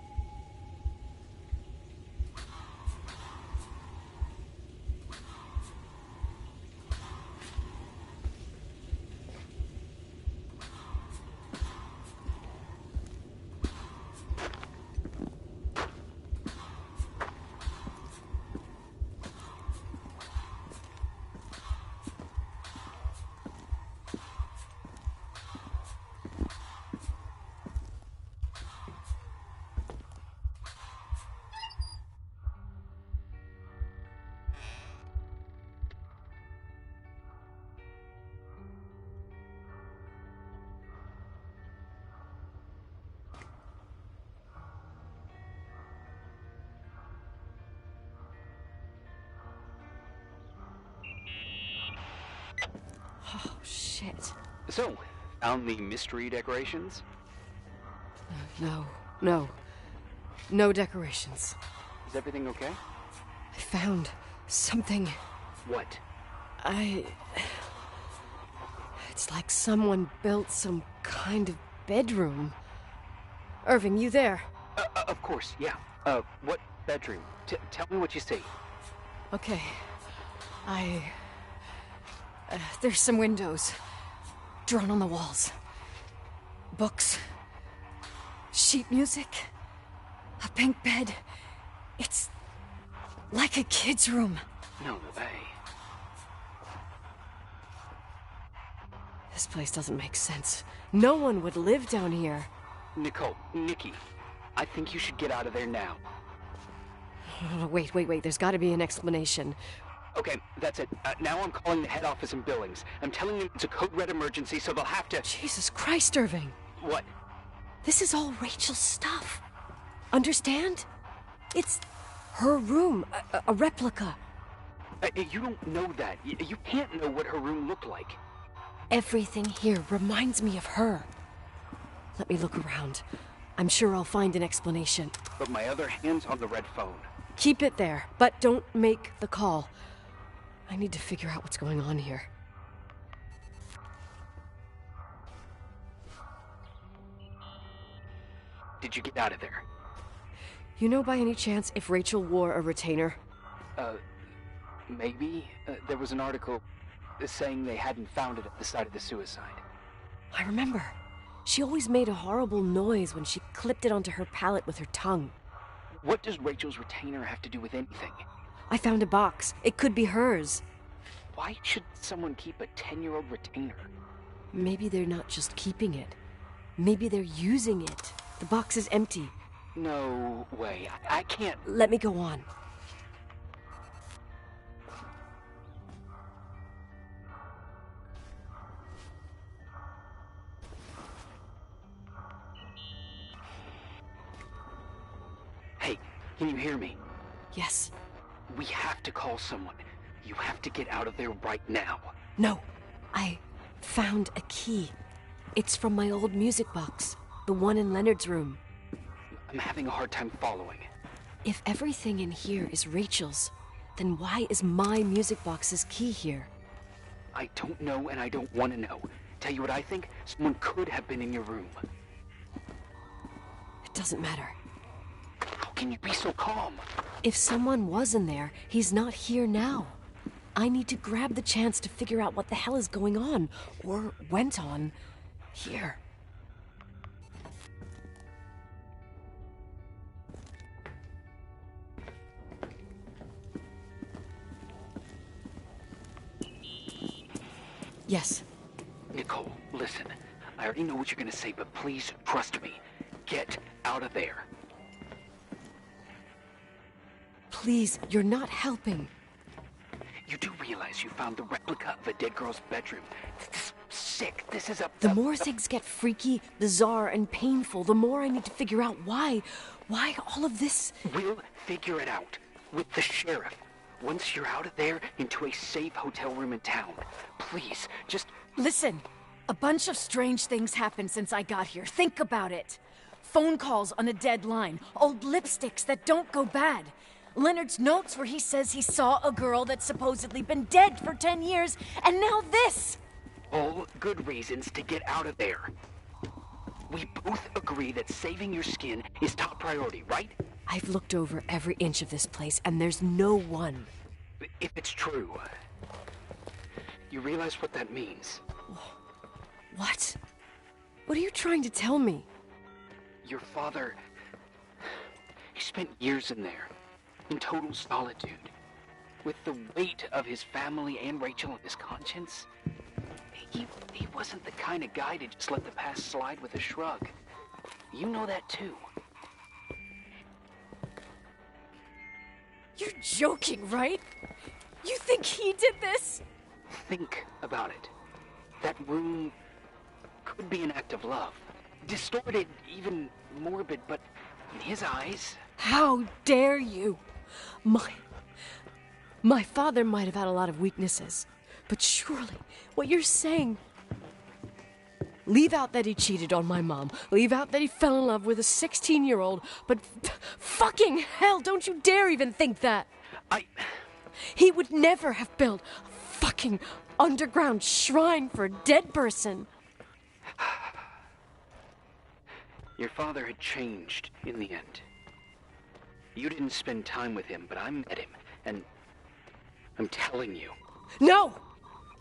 Oh, shit. So, found the mystery decorations? No. No decorations. Is everything okay? I found something. What? It's like someone built some kind of bedroom. Irving, you there? Of course, yeah. What bedroom? Tell me what you see. Okay. There's some windows. Drawn on the walls. Books. Sheet music. A pink bed. It's like a kid's room. No way. This place doesn't make sense. No one would live down here. Nikki, I think you should get out of there now. Wait. There's got to be an explanation. Okay, that's it. Now I'm calling the head office in Billings. I'm telling them it's a code red emergency, so they'll have to... Jesus Christ, Irving. What? This is all Rachel's stuff. Understand? It's her room, a replica. You don't know that. You can't know what her room looked like. Everything here reminds me of her. Let me look around. I'm sure I'll find an explanation. But my other hand's on the red phone. Keep it there, but don't make the call. I need to figure out what's going on here. Did you get out of there? You know by any chance if Rachel wore a retainer? Maybe. There was an article saying they hadn't found it at the site of the suicide. I remember. She always made a horrible noise when she clipped it onto her palate with her tongue. What does Rachel's retainer have to do with anything? I found a box. It could be hers. Why should someone keep a 10-year-old retainer? Maybe they're not just keeping it. Maybe they're using it. The box is empty. No way. I can't... Let me go on. Can you hear me? Yes. We have to call someone. You have to get out of there right now. No. I found a key. It's from my old music box. The one in Leonard's room. I'm having a hard time following. If everything in here is Rachel's, then why is my music box's key here? I don't know and I don't want to know. Tell you what I think? Someone could have been in your room. It doesn't matter. How can you be so calm? If someone was in there, he's not here now. I need to grab the chance to figure out what the hell is going on, or went on, here. Yes. Nicole, listen. I already know what you're gonna say, but please trust me. Get out of there. Please, you're not helping. You do realize you found the replica of a dead girl's bedroom. This is sick. This is The more things get freaky, bizarre, and painful, the more I need to figure out why. Why all of this? We'll figure it out. With the sheriff. Once you're out of there, into a safe hotel room in town. Please, just... Listen. A bunch of strange things happened since I got here. Think about it. Phone calls on a dead line. Old lipsticks that don't go bad. Leonard's notes where he says he saw a girl that's supposedly been dead for 10 years, and now this! All good reasons to get out of there. We both agree that saving your skin is top priority, right? I've looked over every inch of this place, and there's no one. If it's true, you realize what that means? What? What are you trying to tell me? Your father... He spent years in there. In total solitude. With the weight of his family and Rachel on his conscience. He wasn't the kind of guy to just let the past slide with a shrug. You know that too. You're joking, right? You think he did this? Think about it. That room could be an act of love. Distorted, even morbid, but in his eyes... How dare you? My father might have had a lot of weaknesses, but surely what you're saying... Leave out that he cheated on my mom. Leave out that he fell in love with a 16-year-old, but fucking hell, don't you dare even think that! He would never have built a fucking underground shrine for a dead person. Your father had changed in the end. You didn't spend time with him, but I met him, and I'm telling you. No!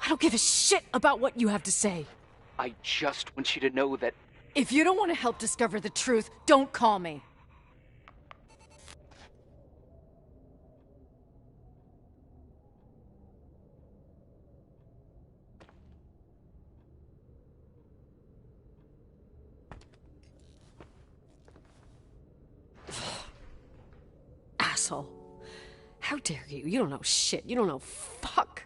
I don't give a shit about what you have to say. I just want you to know that... If you don't want to help discover the truth, don't call me. Asshole. How dare you? You don't know shit. You don't know fuck.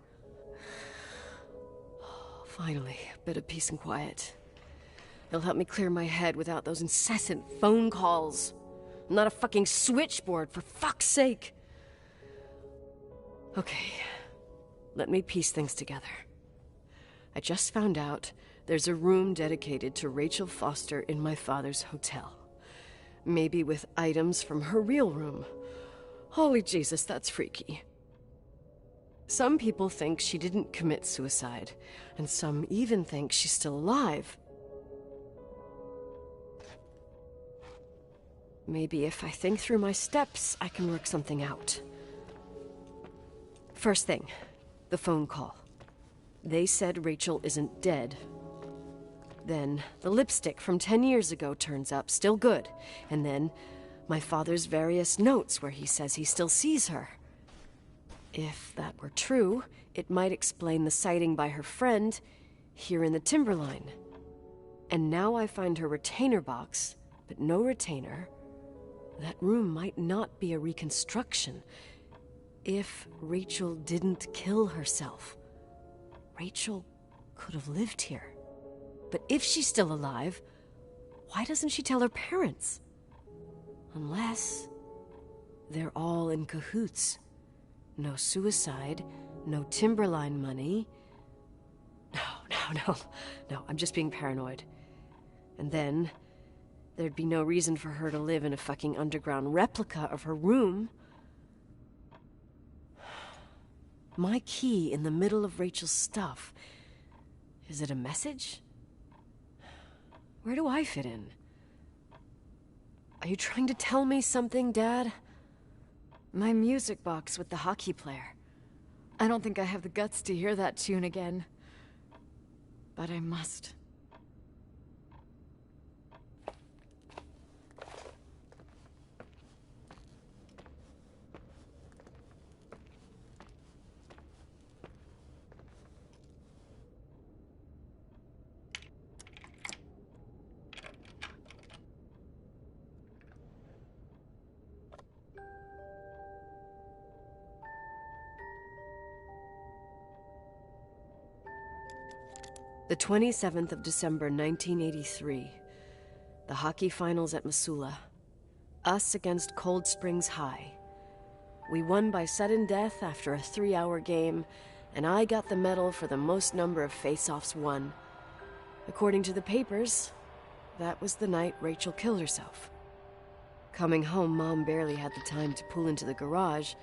Finally, a bit of peace and quiet. It'll help me clear my head without those incessant phone calls. I'm not a fucking switchboard, for fuck's sake. Okay, let me piece things together. I just found out there's a room dedicated to Rachel Foster in my father's hotel. Maybe with items from her real room. Holy Jesus, that's freaky. Some people think she didn't commit suicide, and some even think she's still alive. Maybe if I think through my steps, I can work something out. First thing, the phone call. They said Rachel isn't dead. Then the lipstick from 10 years ago turns up, still good. And then my father's various notes where he says he still sees her. If that were true, it might explain the sighting by her friend here in the Timberline. And now I find her retainer box, but no retainer. That room might not be a reconstruction. If Rachel didn't kill herself, Rachel could have lived here. But if she's still alive, why doesn't she tell her parents? Unless... they're all in cahoots. No suicide, no Timberline money. No, I'm just being paranoid. And then, there'd be no reason for her to live in a fucking underground replica of her room. My key in the middle of Rachel's stuff. Is it a message? Where do I fit in? Are you trying to tell me something, Dad? My music box with the hockey player. I don't think I have the guts to hear that tune again. But I must. The 27th of December, 1983. The hockey finals at Missoula. Us against Cold Springs High. We won by sudden death after a 3-hour game, and I got the medal for the most number of face-offs won. According to the papers, that was the night Rachel killed herself. Coming home, Mom barely had the time to pull into the garage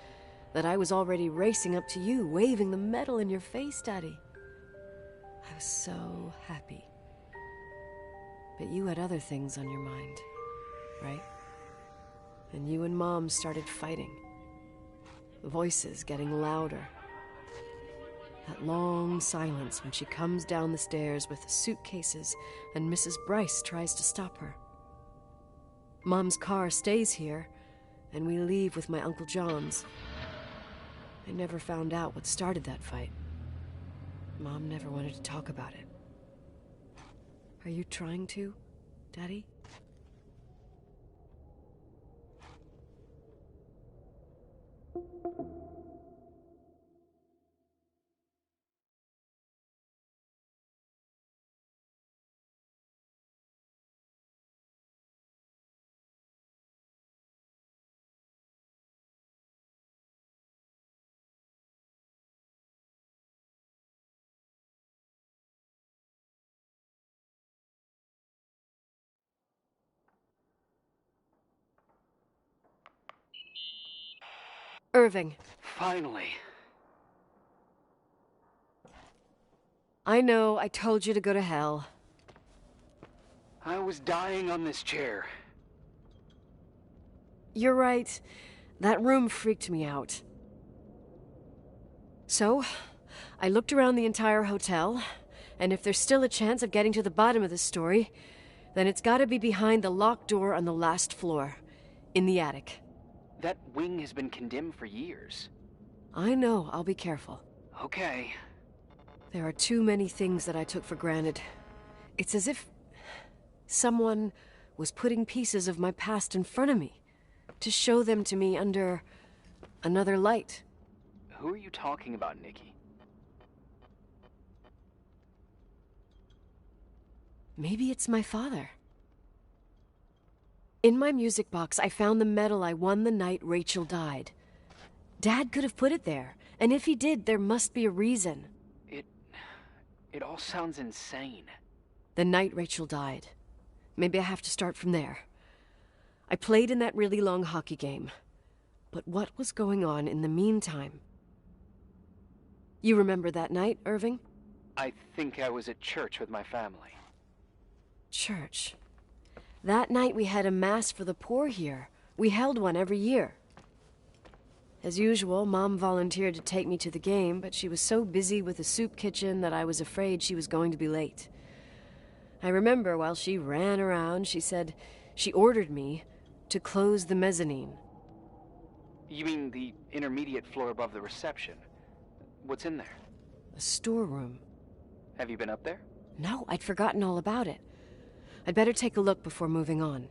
that I was already racing up to you, waving the medal in your face, Daddy. I was so happy. But you had other things on your mind, right? And you and Mom started fighting. Voices getting louder. That long silence when she comes down the stairs with the suitcases and Mrs. Bryce tries to stop her. Mom's car stays here, and we leave with my Uncle John's. I never found out what started that fight. Mom never wanted to talk about it. Are you trying to, Daddy? Irving. Finally. I know, I told you to go to hell. I was dying on this chair. You're right. That room freaked me out. So, I looked around the entire hotel, and if there's still a chance of getting to the bottom of this story, then it's gotta be behind the locked door on the last floor, in the attic. That wing has been condemned for years. I know, I'll be careful. Okay. There are too many things that I took for granted. It's as if someone was putting pieces of my past in front of me to show them to me under another light. Who are you talking about, Nikki? Maybe it's my father. In my music box, I found the medal I won the night Rachel died. Dad could have put it there, and if he did, there must be a reason. It all sounds insane. The night Rachel died. Maybe I have to start from there. I played in that really long hockey game. But what was going on in the meantime? You remember that night, Irving? I think I was at church with my family. Church. That night we had a mass for the poor here. We held one every year. As usual, Mom volunteered to take me to the game, but she was so busy with the soup kitchen that I was afraid she was going to be late. I remember while she ran around, she said she ordered me to close the mezzanine. You mean the intermediate floor above the reception? What's in there? A storeroom. Have you been up there? No, I'd forgotten all about it. I'd better take a look before moving on.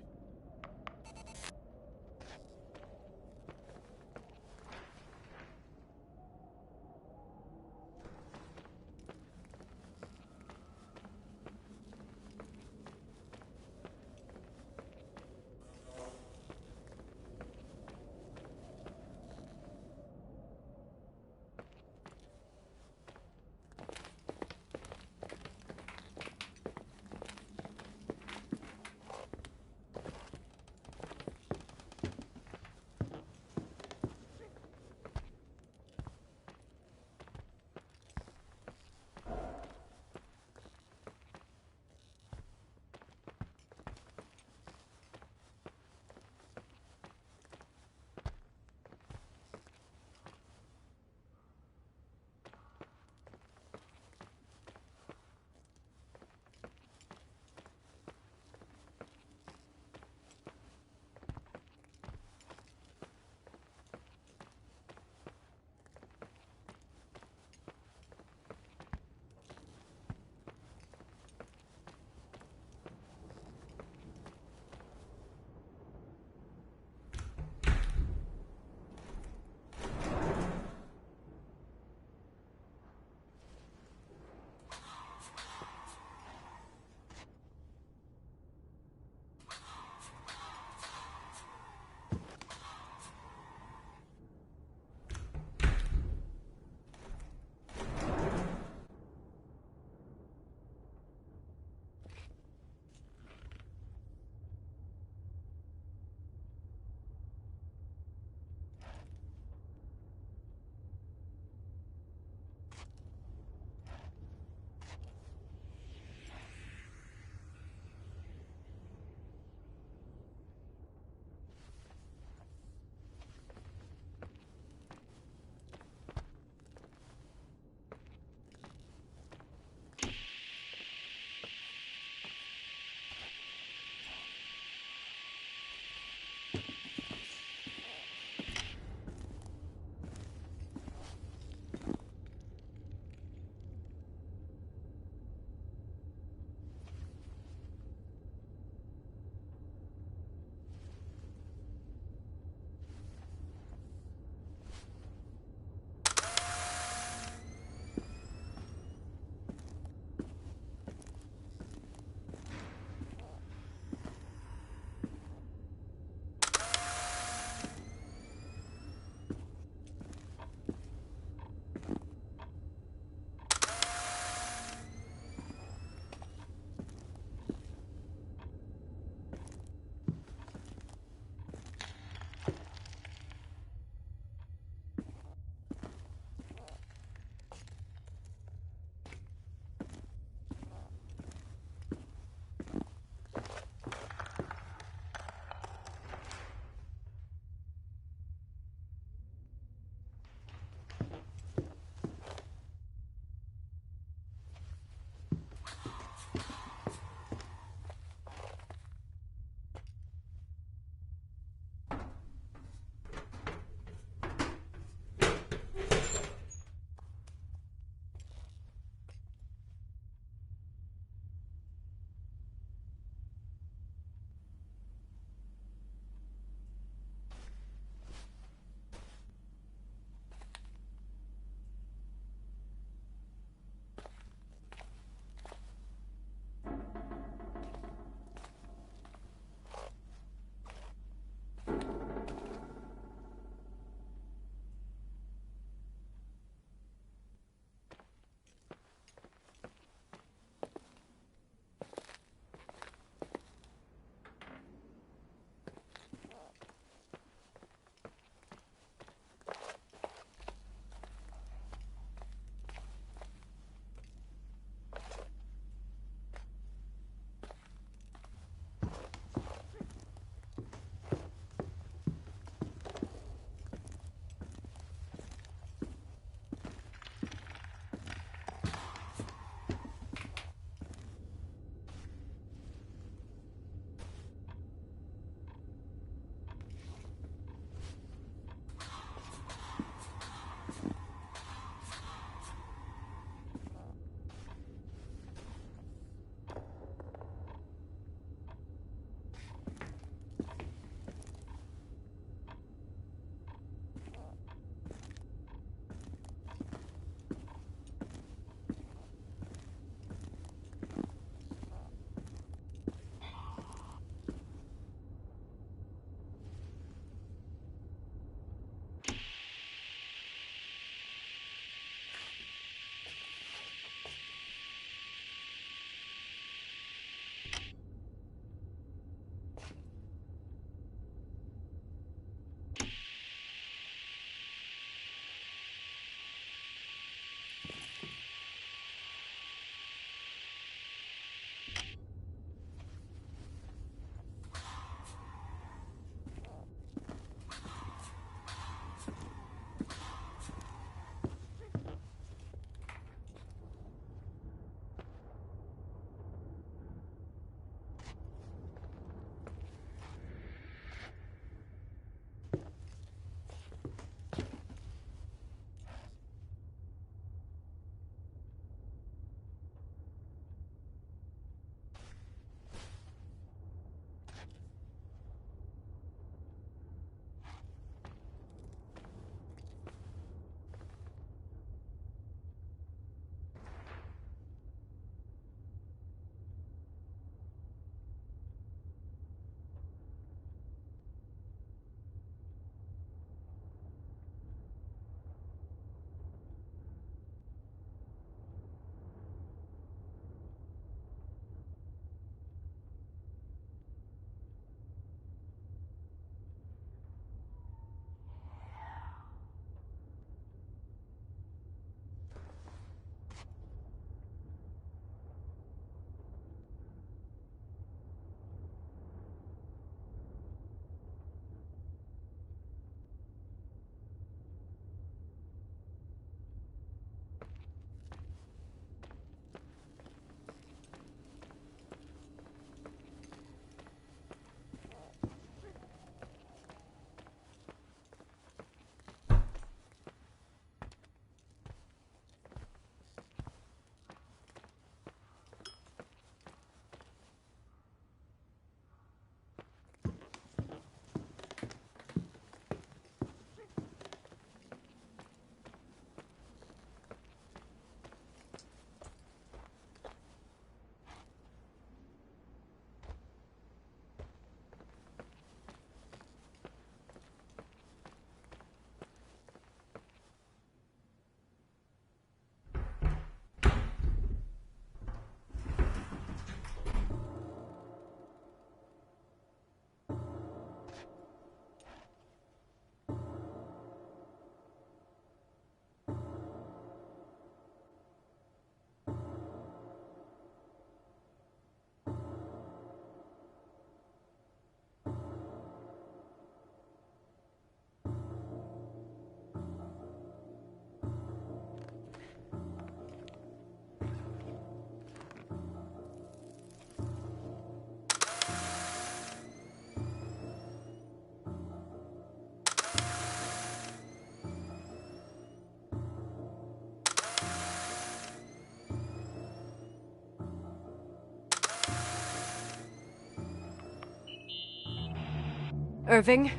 Irving?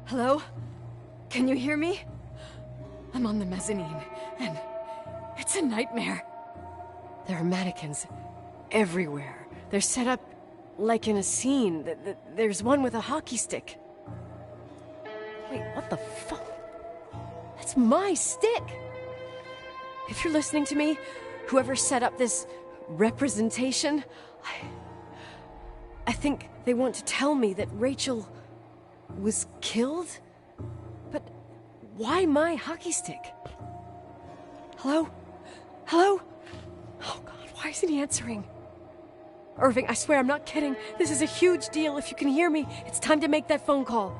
Hello? Can you hear me? I'm on the mezzanine, and it's a nightmare. There are mannequins everywhere. They're set up like in a scene. There's one with a hockey stick. Wait, what the fuck? That's my stick! If you're listening to me, whoever set up this representation, I think they want to tell me that Rachel was killed? But why my hockey stick? Hello? Hello? Oh God, why isn't he answering? Irving, I swear I'm not kidding. This is a huge deal. If you can hear me, it's time to make that phone call.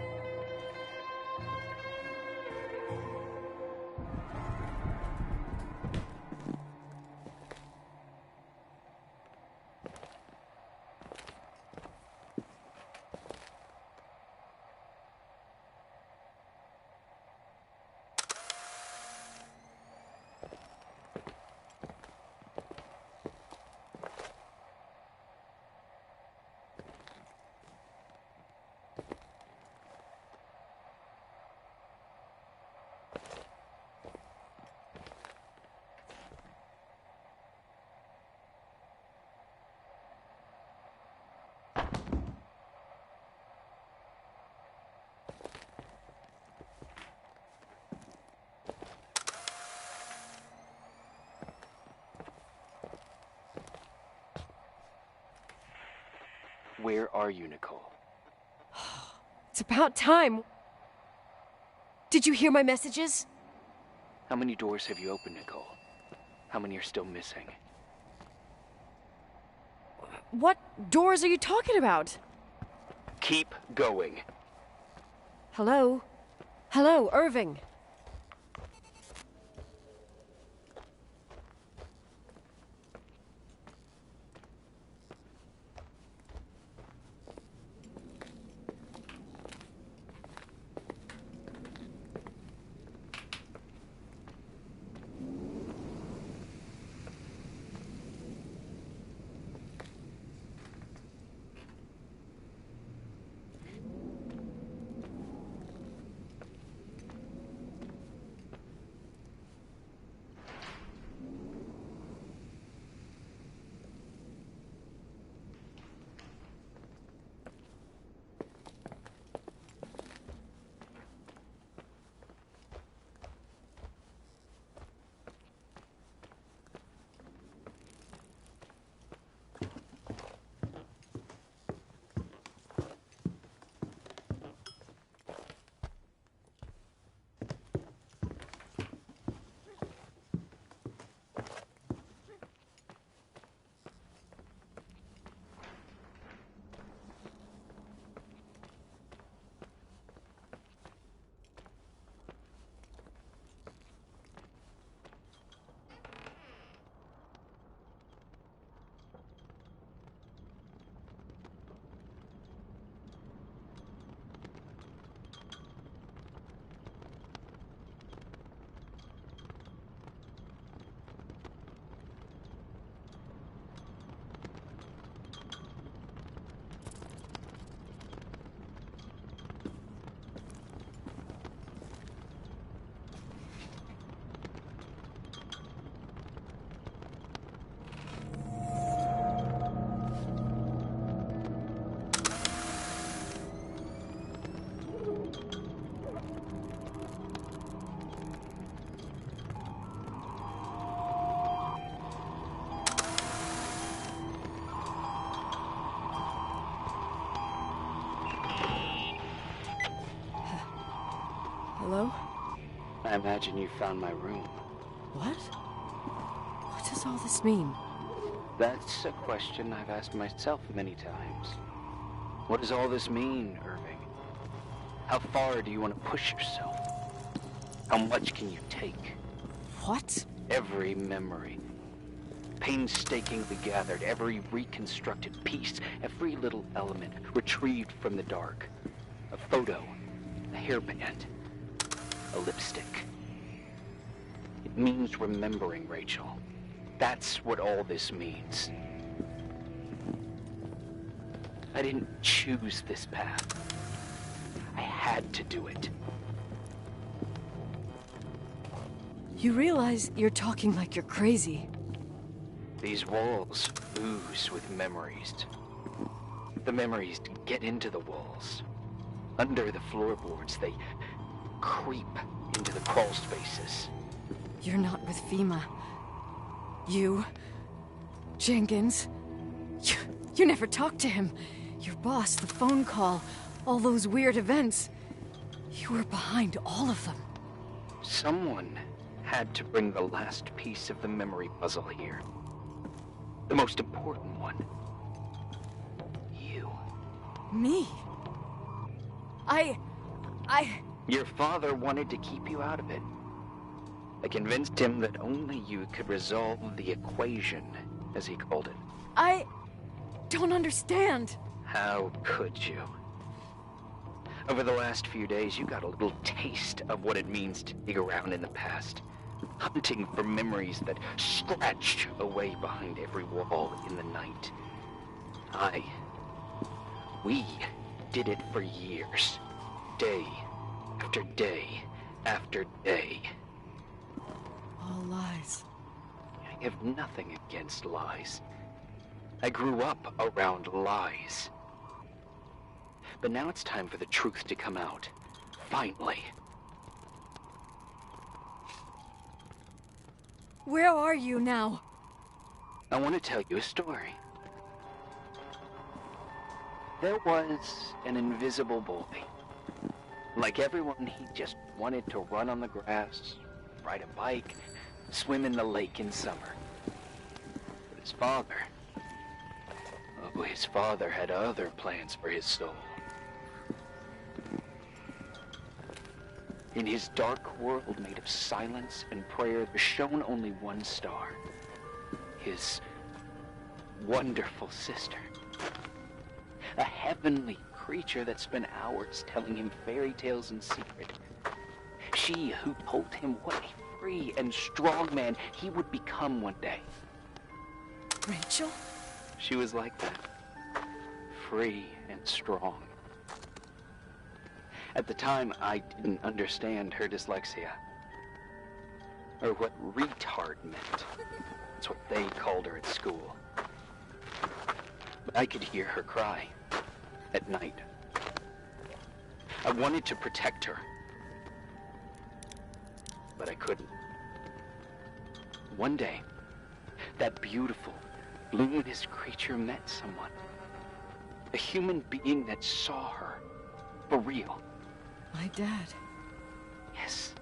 Where are you, Nicole? It's about time. Did you hear my messages? How many doors have you opened, Nicole? How many are still missing? What doors are you talking about? Keep going. Hello? Hello, Irving. Hello? I imagine you found my room. What? What does all this mean? That's a question I've asked myself many times. What does all this mean, Irving? How far do you want to push yourself? How much can you take? What? Every memory. Painstakingly gathered, every reconstructed piece, every little element retrieved from the dark. A photo, a hairband, a lipstick. It means remembering, Rachel. That's what all this means. I didn't choose this path. I had to do it. You realize you're talking like you're crazy. These walls ooze with memories. The memories get into the walls. Under the floorboards, they creep into the crawl spaces. You're not with FEMA. You... Jenkins... You never talked to him. Your boss, the phone call, all those weird events. You were behind all of them. Someone had to bring the last piece of the memory puzzle here. The most important one. You. Me? Your father wanted to keep you out of it. I convinced him that only you could resolve the equation, as he called it. I don't understand. How could you? Over the last few days, you got a little taste of what it means to dig around in the past, hunting for memories that scratch away behind every wall in the night. We did it for years, day after day after day. All lies. I have nothing against lies. I grew up around lies. But now it's time for the truth to come out. Finally. Where are you now? I want to tell you a story. There was an invisible boy. Like everyone, he just wanted to run on the grass, ride a bike, swim in the lake in summer. But his father had other plans for his soul. In his dark world made of silence and prayer, there shone only one star. His wonderful sister. A heavenly creature that spent hours telling him fairy tales in secret. She who told him what a free and strong man he would become one day. Rachel? She was like that. Free and strong. At the time, I didn't understand her dyslexia. Or what retard meant. That's what they called her at school. But I could hear her cry. At night. I wanted to protect her. But I couldn't. One day, that beautiful, luminous creature met someone. A human being that saw her. For real. My dad. Yes.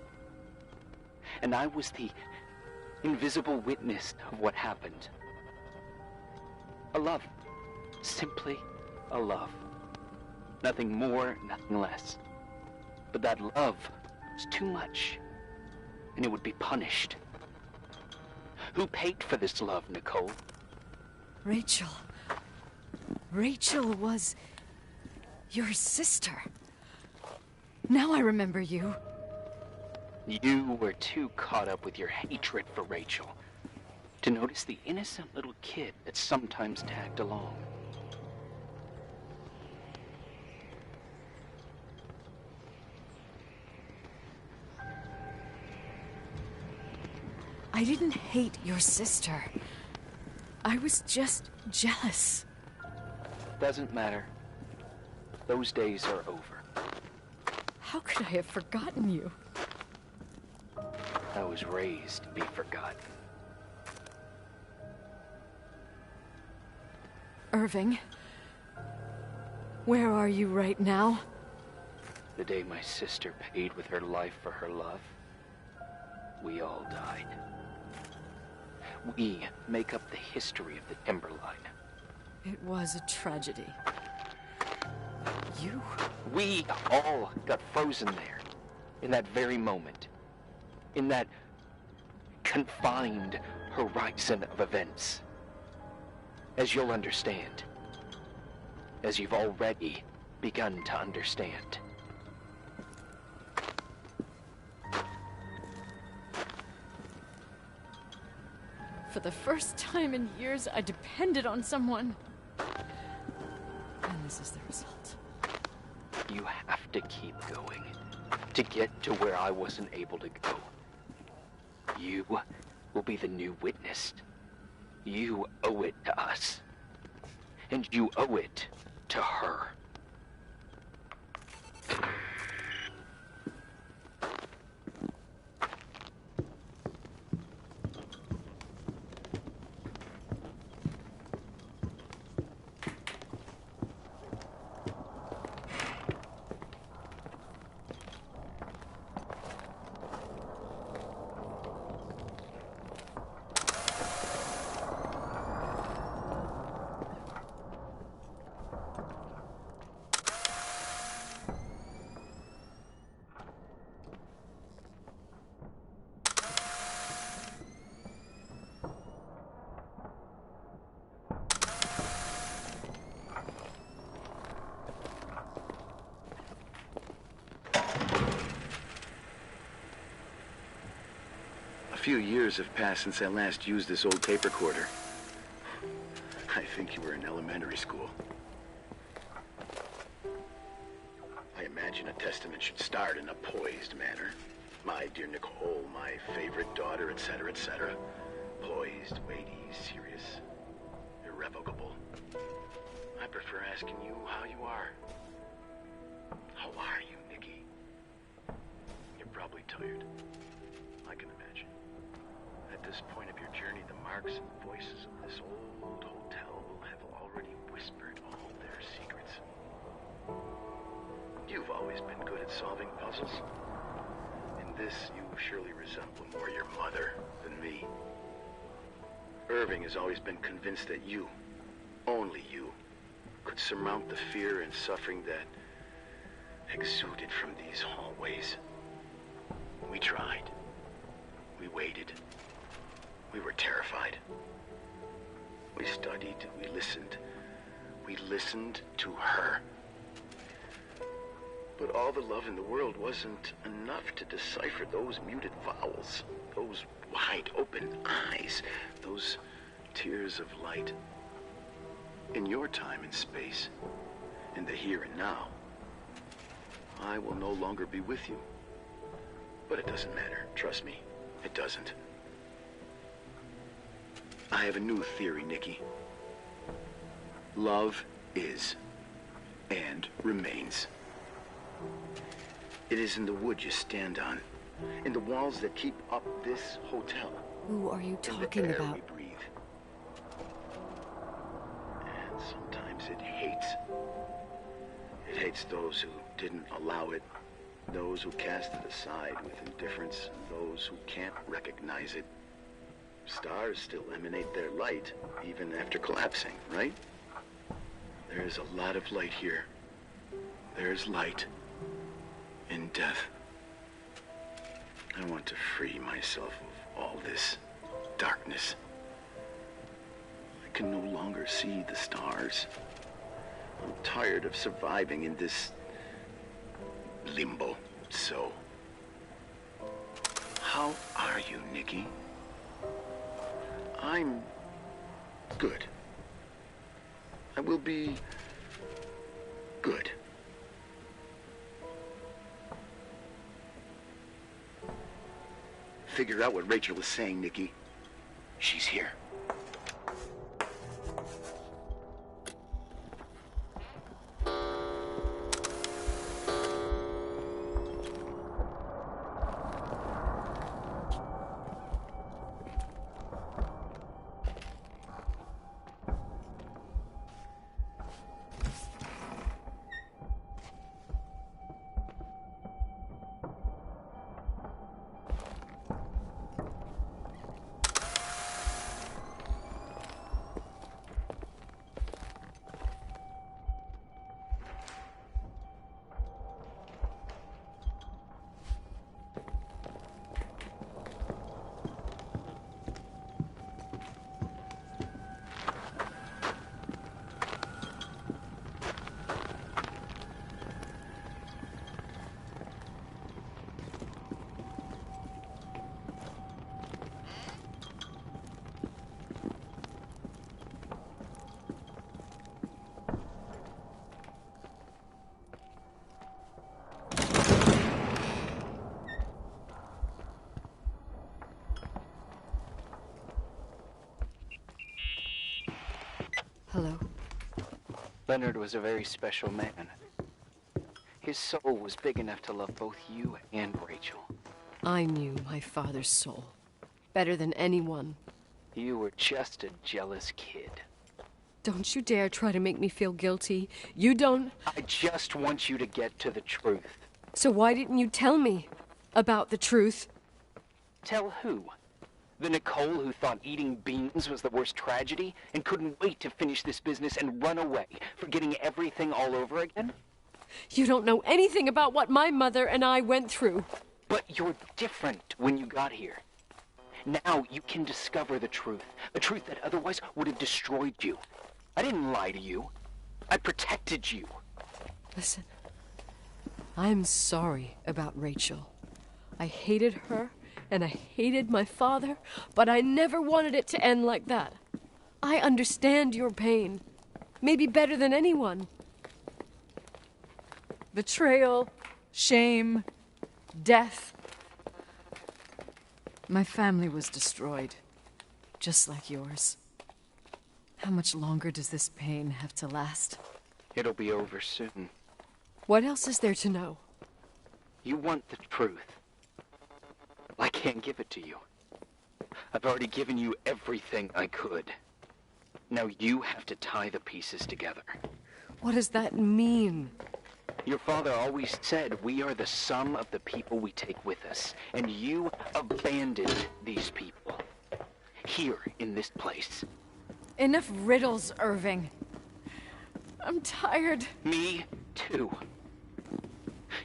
And I was the invisible witness of what happened. A love. Simply a love. Nothing more, nothing less. But that love was too much, and it would be punished. Who paid for this love, Nicole? Rachel. Rachel was your sister. Now I remember you. You were too caught up with your hatred for Rachel to notice the innocent little kid that sometimes tagged along. I didn't hate your sister. I was just jealous. Doesn't matter. Those days are over. How could I have forgotten you? I was raised to be forgotten. Irving, where are you right now? The day my sister paid with her life for her love, we all died. We make up the history of the Timberline. It was a tragedy. You? We all got frozen there, in that very moment. In that confined horizon of events. As you'll understand. As you've already begun to understand. For the first time in years, I depended on someone. And this is the result. You have to keep going to get to where I wasn't able to go. You will be the new witness. You owe it to us. And you owe it to her. A few years have passed since I last used this old tape recorder. I think you were in elementary school. I imagine a testament should start in a poised manner. My dear Nicole, my favorite daughter, etc., etc. Poised, weighty, serious, irrevocable. I prefer asking you how you are. How are you, Nikki? You're probably tired. I can imagine. At this point of your journey, the marks and voices of this old hotel will have already whispered all their secrets. You've always been good at solving puzzles. In this, you surely resemble more your mother than me. Irving has always been convinced that you, only you, could surmount the fear and suffering that exuded from these hallways. We tried. We waited. We were terrified. We studied. We listened. We listened to her. But all the love in the world wasn't enough to decipher those muted vowels, those wide open eyes, those tears of light. In your time and space, in the here and now, I will no longer be with you. But it doesn't matter. Trust me, it doesn't. I have a new theory, Nikki. Love is and remains. It is in the wood you stand on, in the walls that keep up this hotel. Who are you talking in the air about? we breathe. And sometimes it hates. It hates those who didn't allow it, those who cast it aside with indifference, and those who can't recognize it. Stars still emanate their light, even after collapsing, right? There is a lot of light here. There is light in death. I want to free myself of all this darkness. I can no longer see the stars. I'm tired of surviving in this limbo. So, how are you, Nikki? I'm good. I will be good. Figure out what Rachel is saying, Nikki. She's here. Leonard was a very special man. His soul was big enough to love both you and Rachel. I knew my father's soul better than anyone. You were just a jealous kid. Don't you dare try to make me feel guilty. You don't... I just want you to get to the truth. So why didn't you tell me about the truth? Tell who? The Nicole who thought eating beans was the worst tragedy and couldn't wait to finish this business and run away, forgetting everything all over again? You don't know anything about what my mother and I went through. But you're different when you got here. Now you can discover the truth that otherwise would have destroyed you. I didn't lie to you. I protected you. Listen, I'm sorry about Rachel. I hated her, and I hated my father, but I never wanted it to end like that. I understand your pain, maybe better than anyone. Betrayal, shame, death. My family was destroyed, just like yours. How much longer does this pain have to last? It'll be over soon. What else is there to know? You want the truth. I can't give it to you. I've already given you everything I could. Now you have to tie the pieces together. What does that mean? Your father always said we are the sum of the people we take with us, and you abandoned these people. Here, in this place. Enough riddles, Irving. I'm tired. Me, too.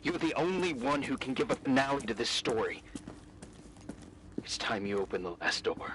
You're the only one who can give a finale to this story. It's time you open the last door.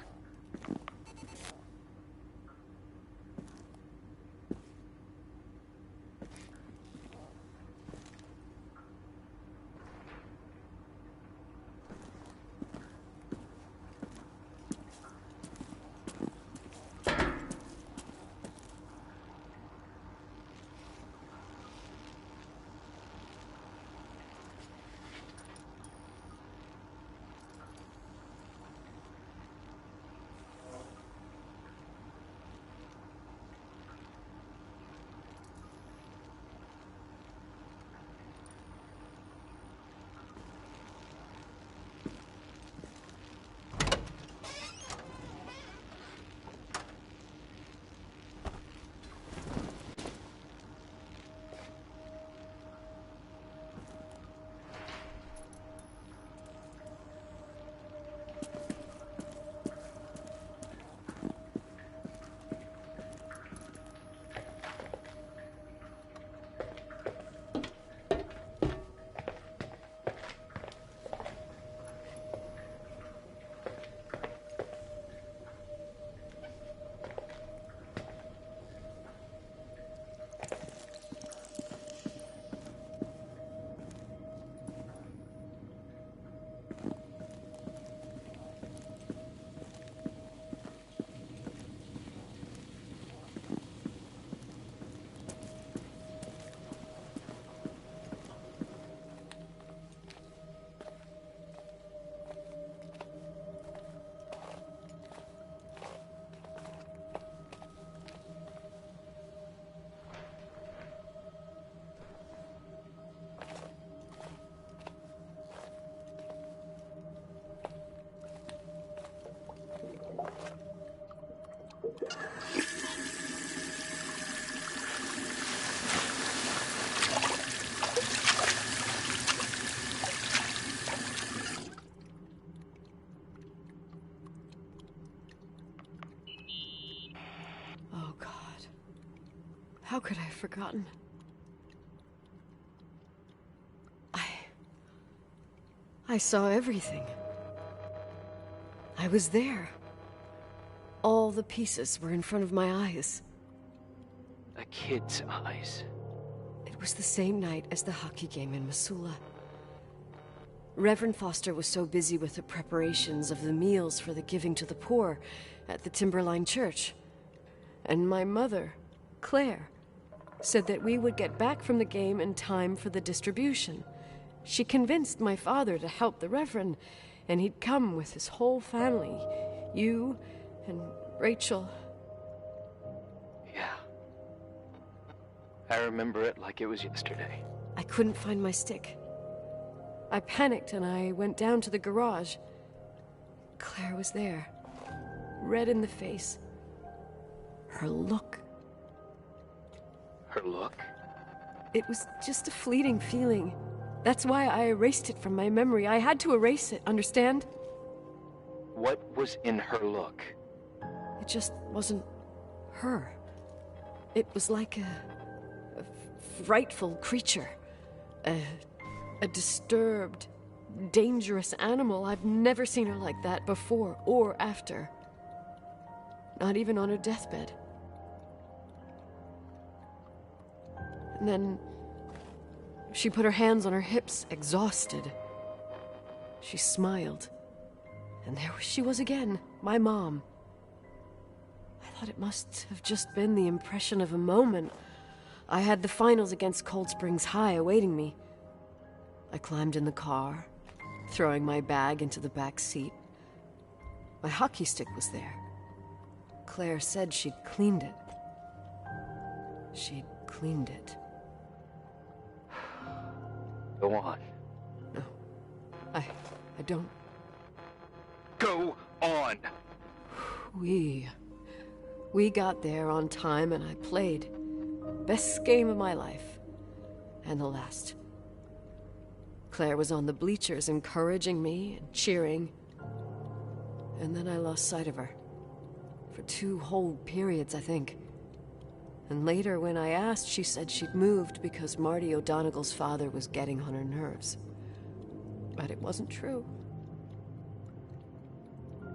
How could I have forgotten? I saw everything. I was there. All the pieces were in front of my eyes. A kid's eyes. It was the same night as the hockey game in Missoula. Reverend Foster was so busy with the preparations of the meals for the giving to the poor at the Timberline Church. And my mother, Claire, said that we would get back from the game in time for the distribution. She convinced my father to help the Reverend, and he'd come with his whole family. You and Rachel. Yeah. I remember it like it was yesterday. I couldn't find my stick. I panicked and I went down to the garage. Claire was there, red in the face. Her look. Her look? It was just a fleeting feeling. That's why I erased it from my memory. I had to erase it, understand? What was in her look? It just wasn't her. It was like a frightful creature. A disturbed, dangerous animal. I've never seen her like that before or after. Not even on her deathbed. And then she put her hands on her hips, exhausted. She smiled. And there she was again, my mom. I thought it must have just been the impression of a moment. I had the finals against Cold Springs High awaiting me. I climbed in the car, throwing my bag into the back seat. My hockey stick was there. Claire said she'd cleaned it. She'd cleaned it. Go on. No, I don't. Go on! We got there on time and I played. Best game of my life. And the last. Claire was on the bleachers encouraging me and cheering. And then I lost sight of her. For 2 whole periods, I think. And later, when I asked, she said she'd moved because Marty O'Donegal's father was getting on her nerves. But it wasn't true.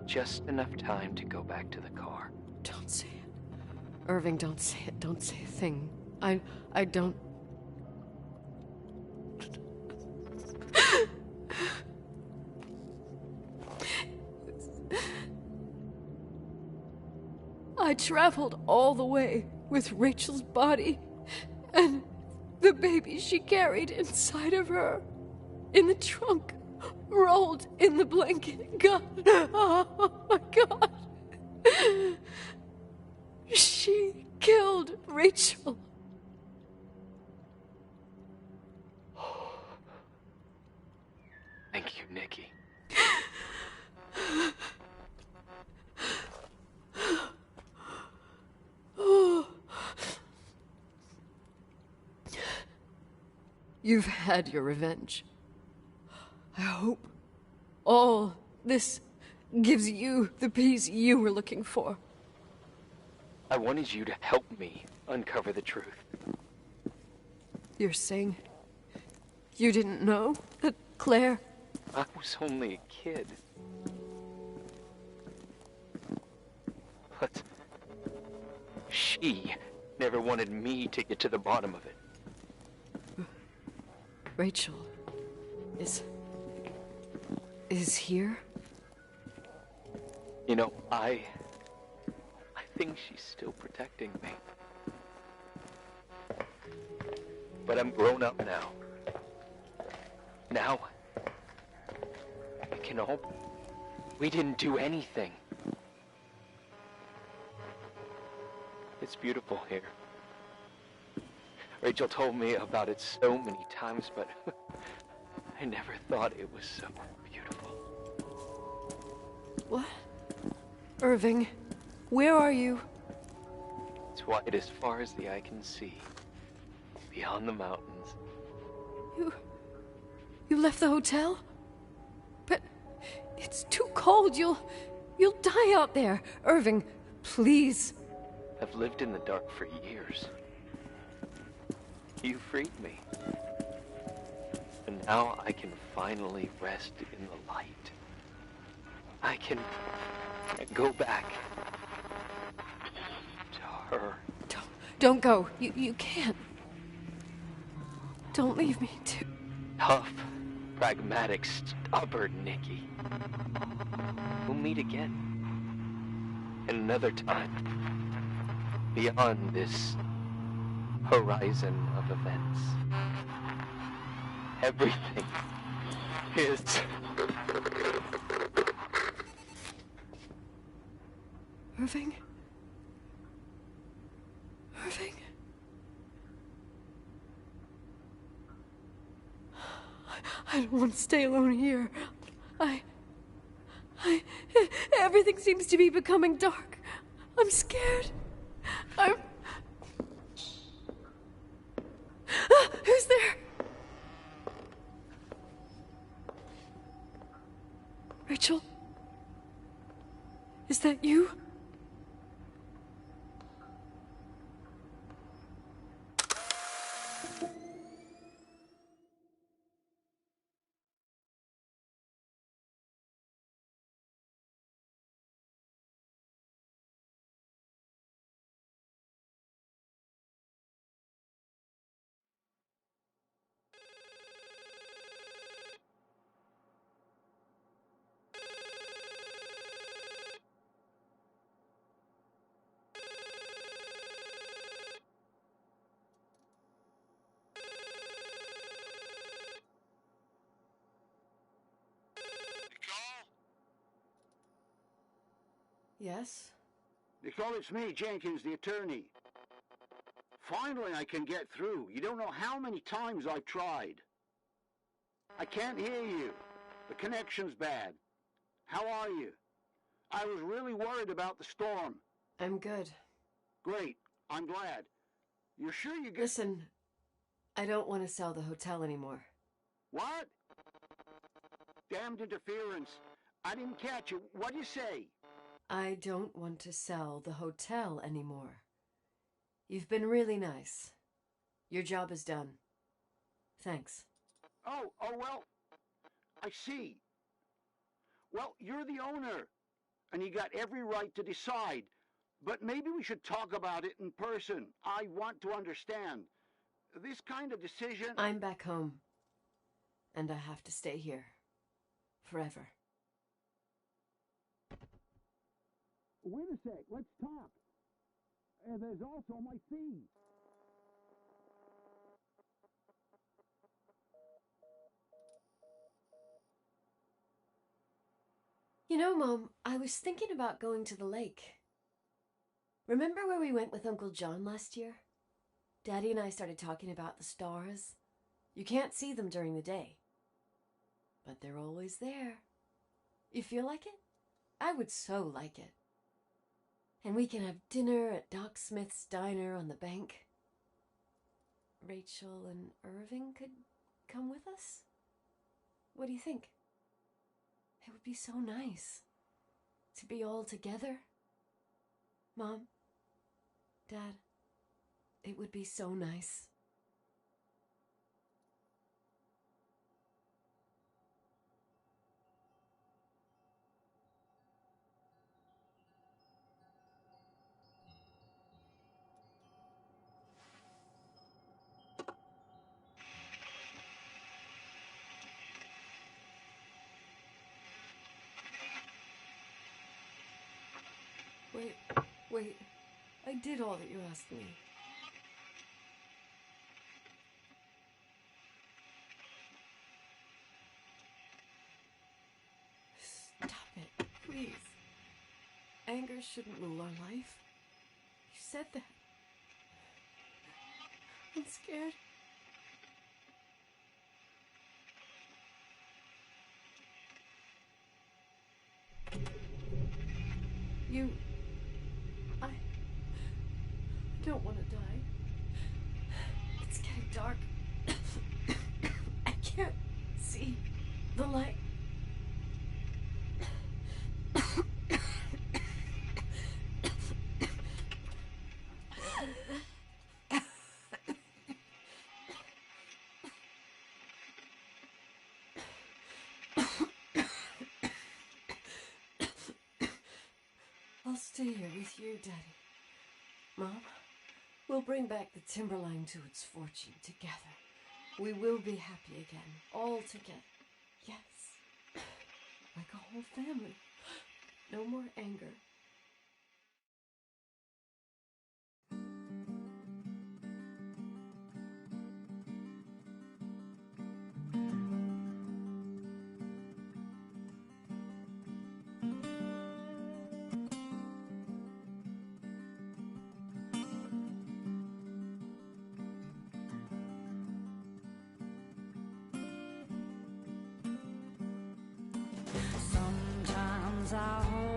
Just enough time to go back to the car. Don't say it. Irving, don't say it. Don't say a thing. I don't... I traveled all the way with Rachel's body and the baby she carried inside of her in the trunk, rolled in the blanket. God, oh my God. She killed Rachel. Thank you, Nikki. You've had your revenge. I hope all this gives you the peace you were looking for. I wanted you to help me uncover the truth. You're saying you didn't know that Claire... I was only a kid. But she never wanted me to get to the bottom of it. Rachel is here? You know, I think she's still protecting me. But I'm grown up now. Now, we can all... We didn't do anything. It's beautiful here. Rachel told me about it so many times, but I never thought it was so beautiful. What? Irving, where are you? It's wide as far as the eye can see. Beyond the mountains. You left the hotel? But it's too cold. You'll die out there. Irving, please. I've lived in the dark for years. You freed me. And now I can finally rest in the light. I can go back to her. Don't go. You can't. Don't leave me too. Tough, pragmatic, stubborn Nikki. We'll meet again. Another time. Beyond this horizon of events. Everything is... Irving? Irving? I don't want to stay alone here. Everything seems to be becoming dark. I'm scared. Who's there? Rachel? Is that you? Yes? Nicole, it's me, Jenkins, the attorney. Finally, I can get through. You don't know how many times I've tried. I can't hear you. The connection's bad. How are you? I was really worried about the storm. I'm good. Great. I'm glad. You're sure you get... Listen, I don't want to sell the hotel anymore. What? Damned interference. I didn't catch you. What'd you say? I don't want to sell the hotel anymore. You've been really nice. Your job is done. Thanks. Oh, well, I see. Well, you're the owner, and you got every right to decide. But maybe we should talk about it in person. I want to understand. This kind of decision... I'm back home, and I have to stay here. Forever. Wait a sec, let's talk. There's also my fee. You know, Mom, I was thinking about going to the lake. Remember where we went with Uncle John last year? Daddy and I started talking about the stars. You can't see them during the day, but they're always there. You feel like it? I would so like it. And we can have dinner at Doc Smith's diner on the bank. Rachel and Irving could come with us? What do you think? It would be so nice to be all together. Mom, Dad, it would be so nice. Wait. I did all that you asked me. Stop it, please. Anger shouldn't rule our life. You said that. I'm scared. I don't want to die. It's getting dark. I can't see the light. I'll stay here with you, Daddy. Mom, we'll bring back the Timberline to its fortune together. We will be happy again, all together. Yes, like a whole family. No more anger. comes our home.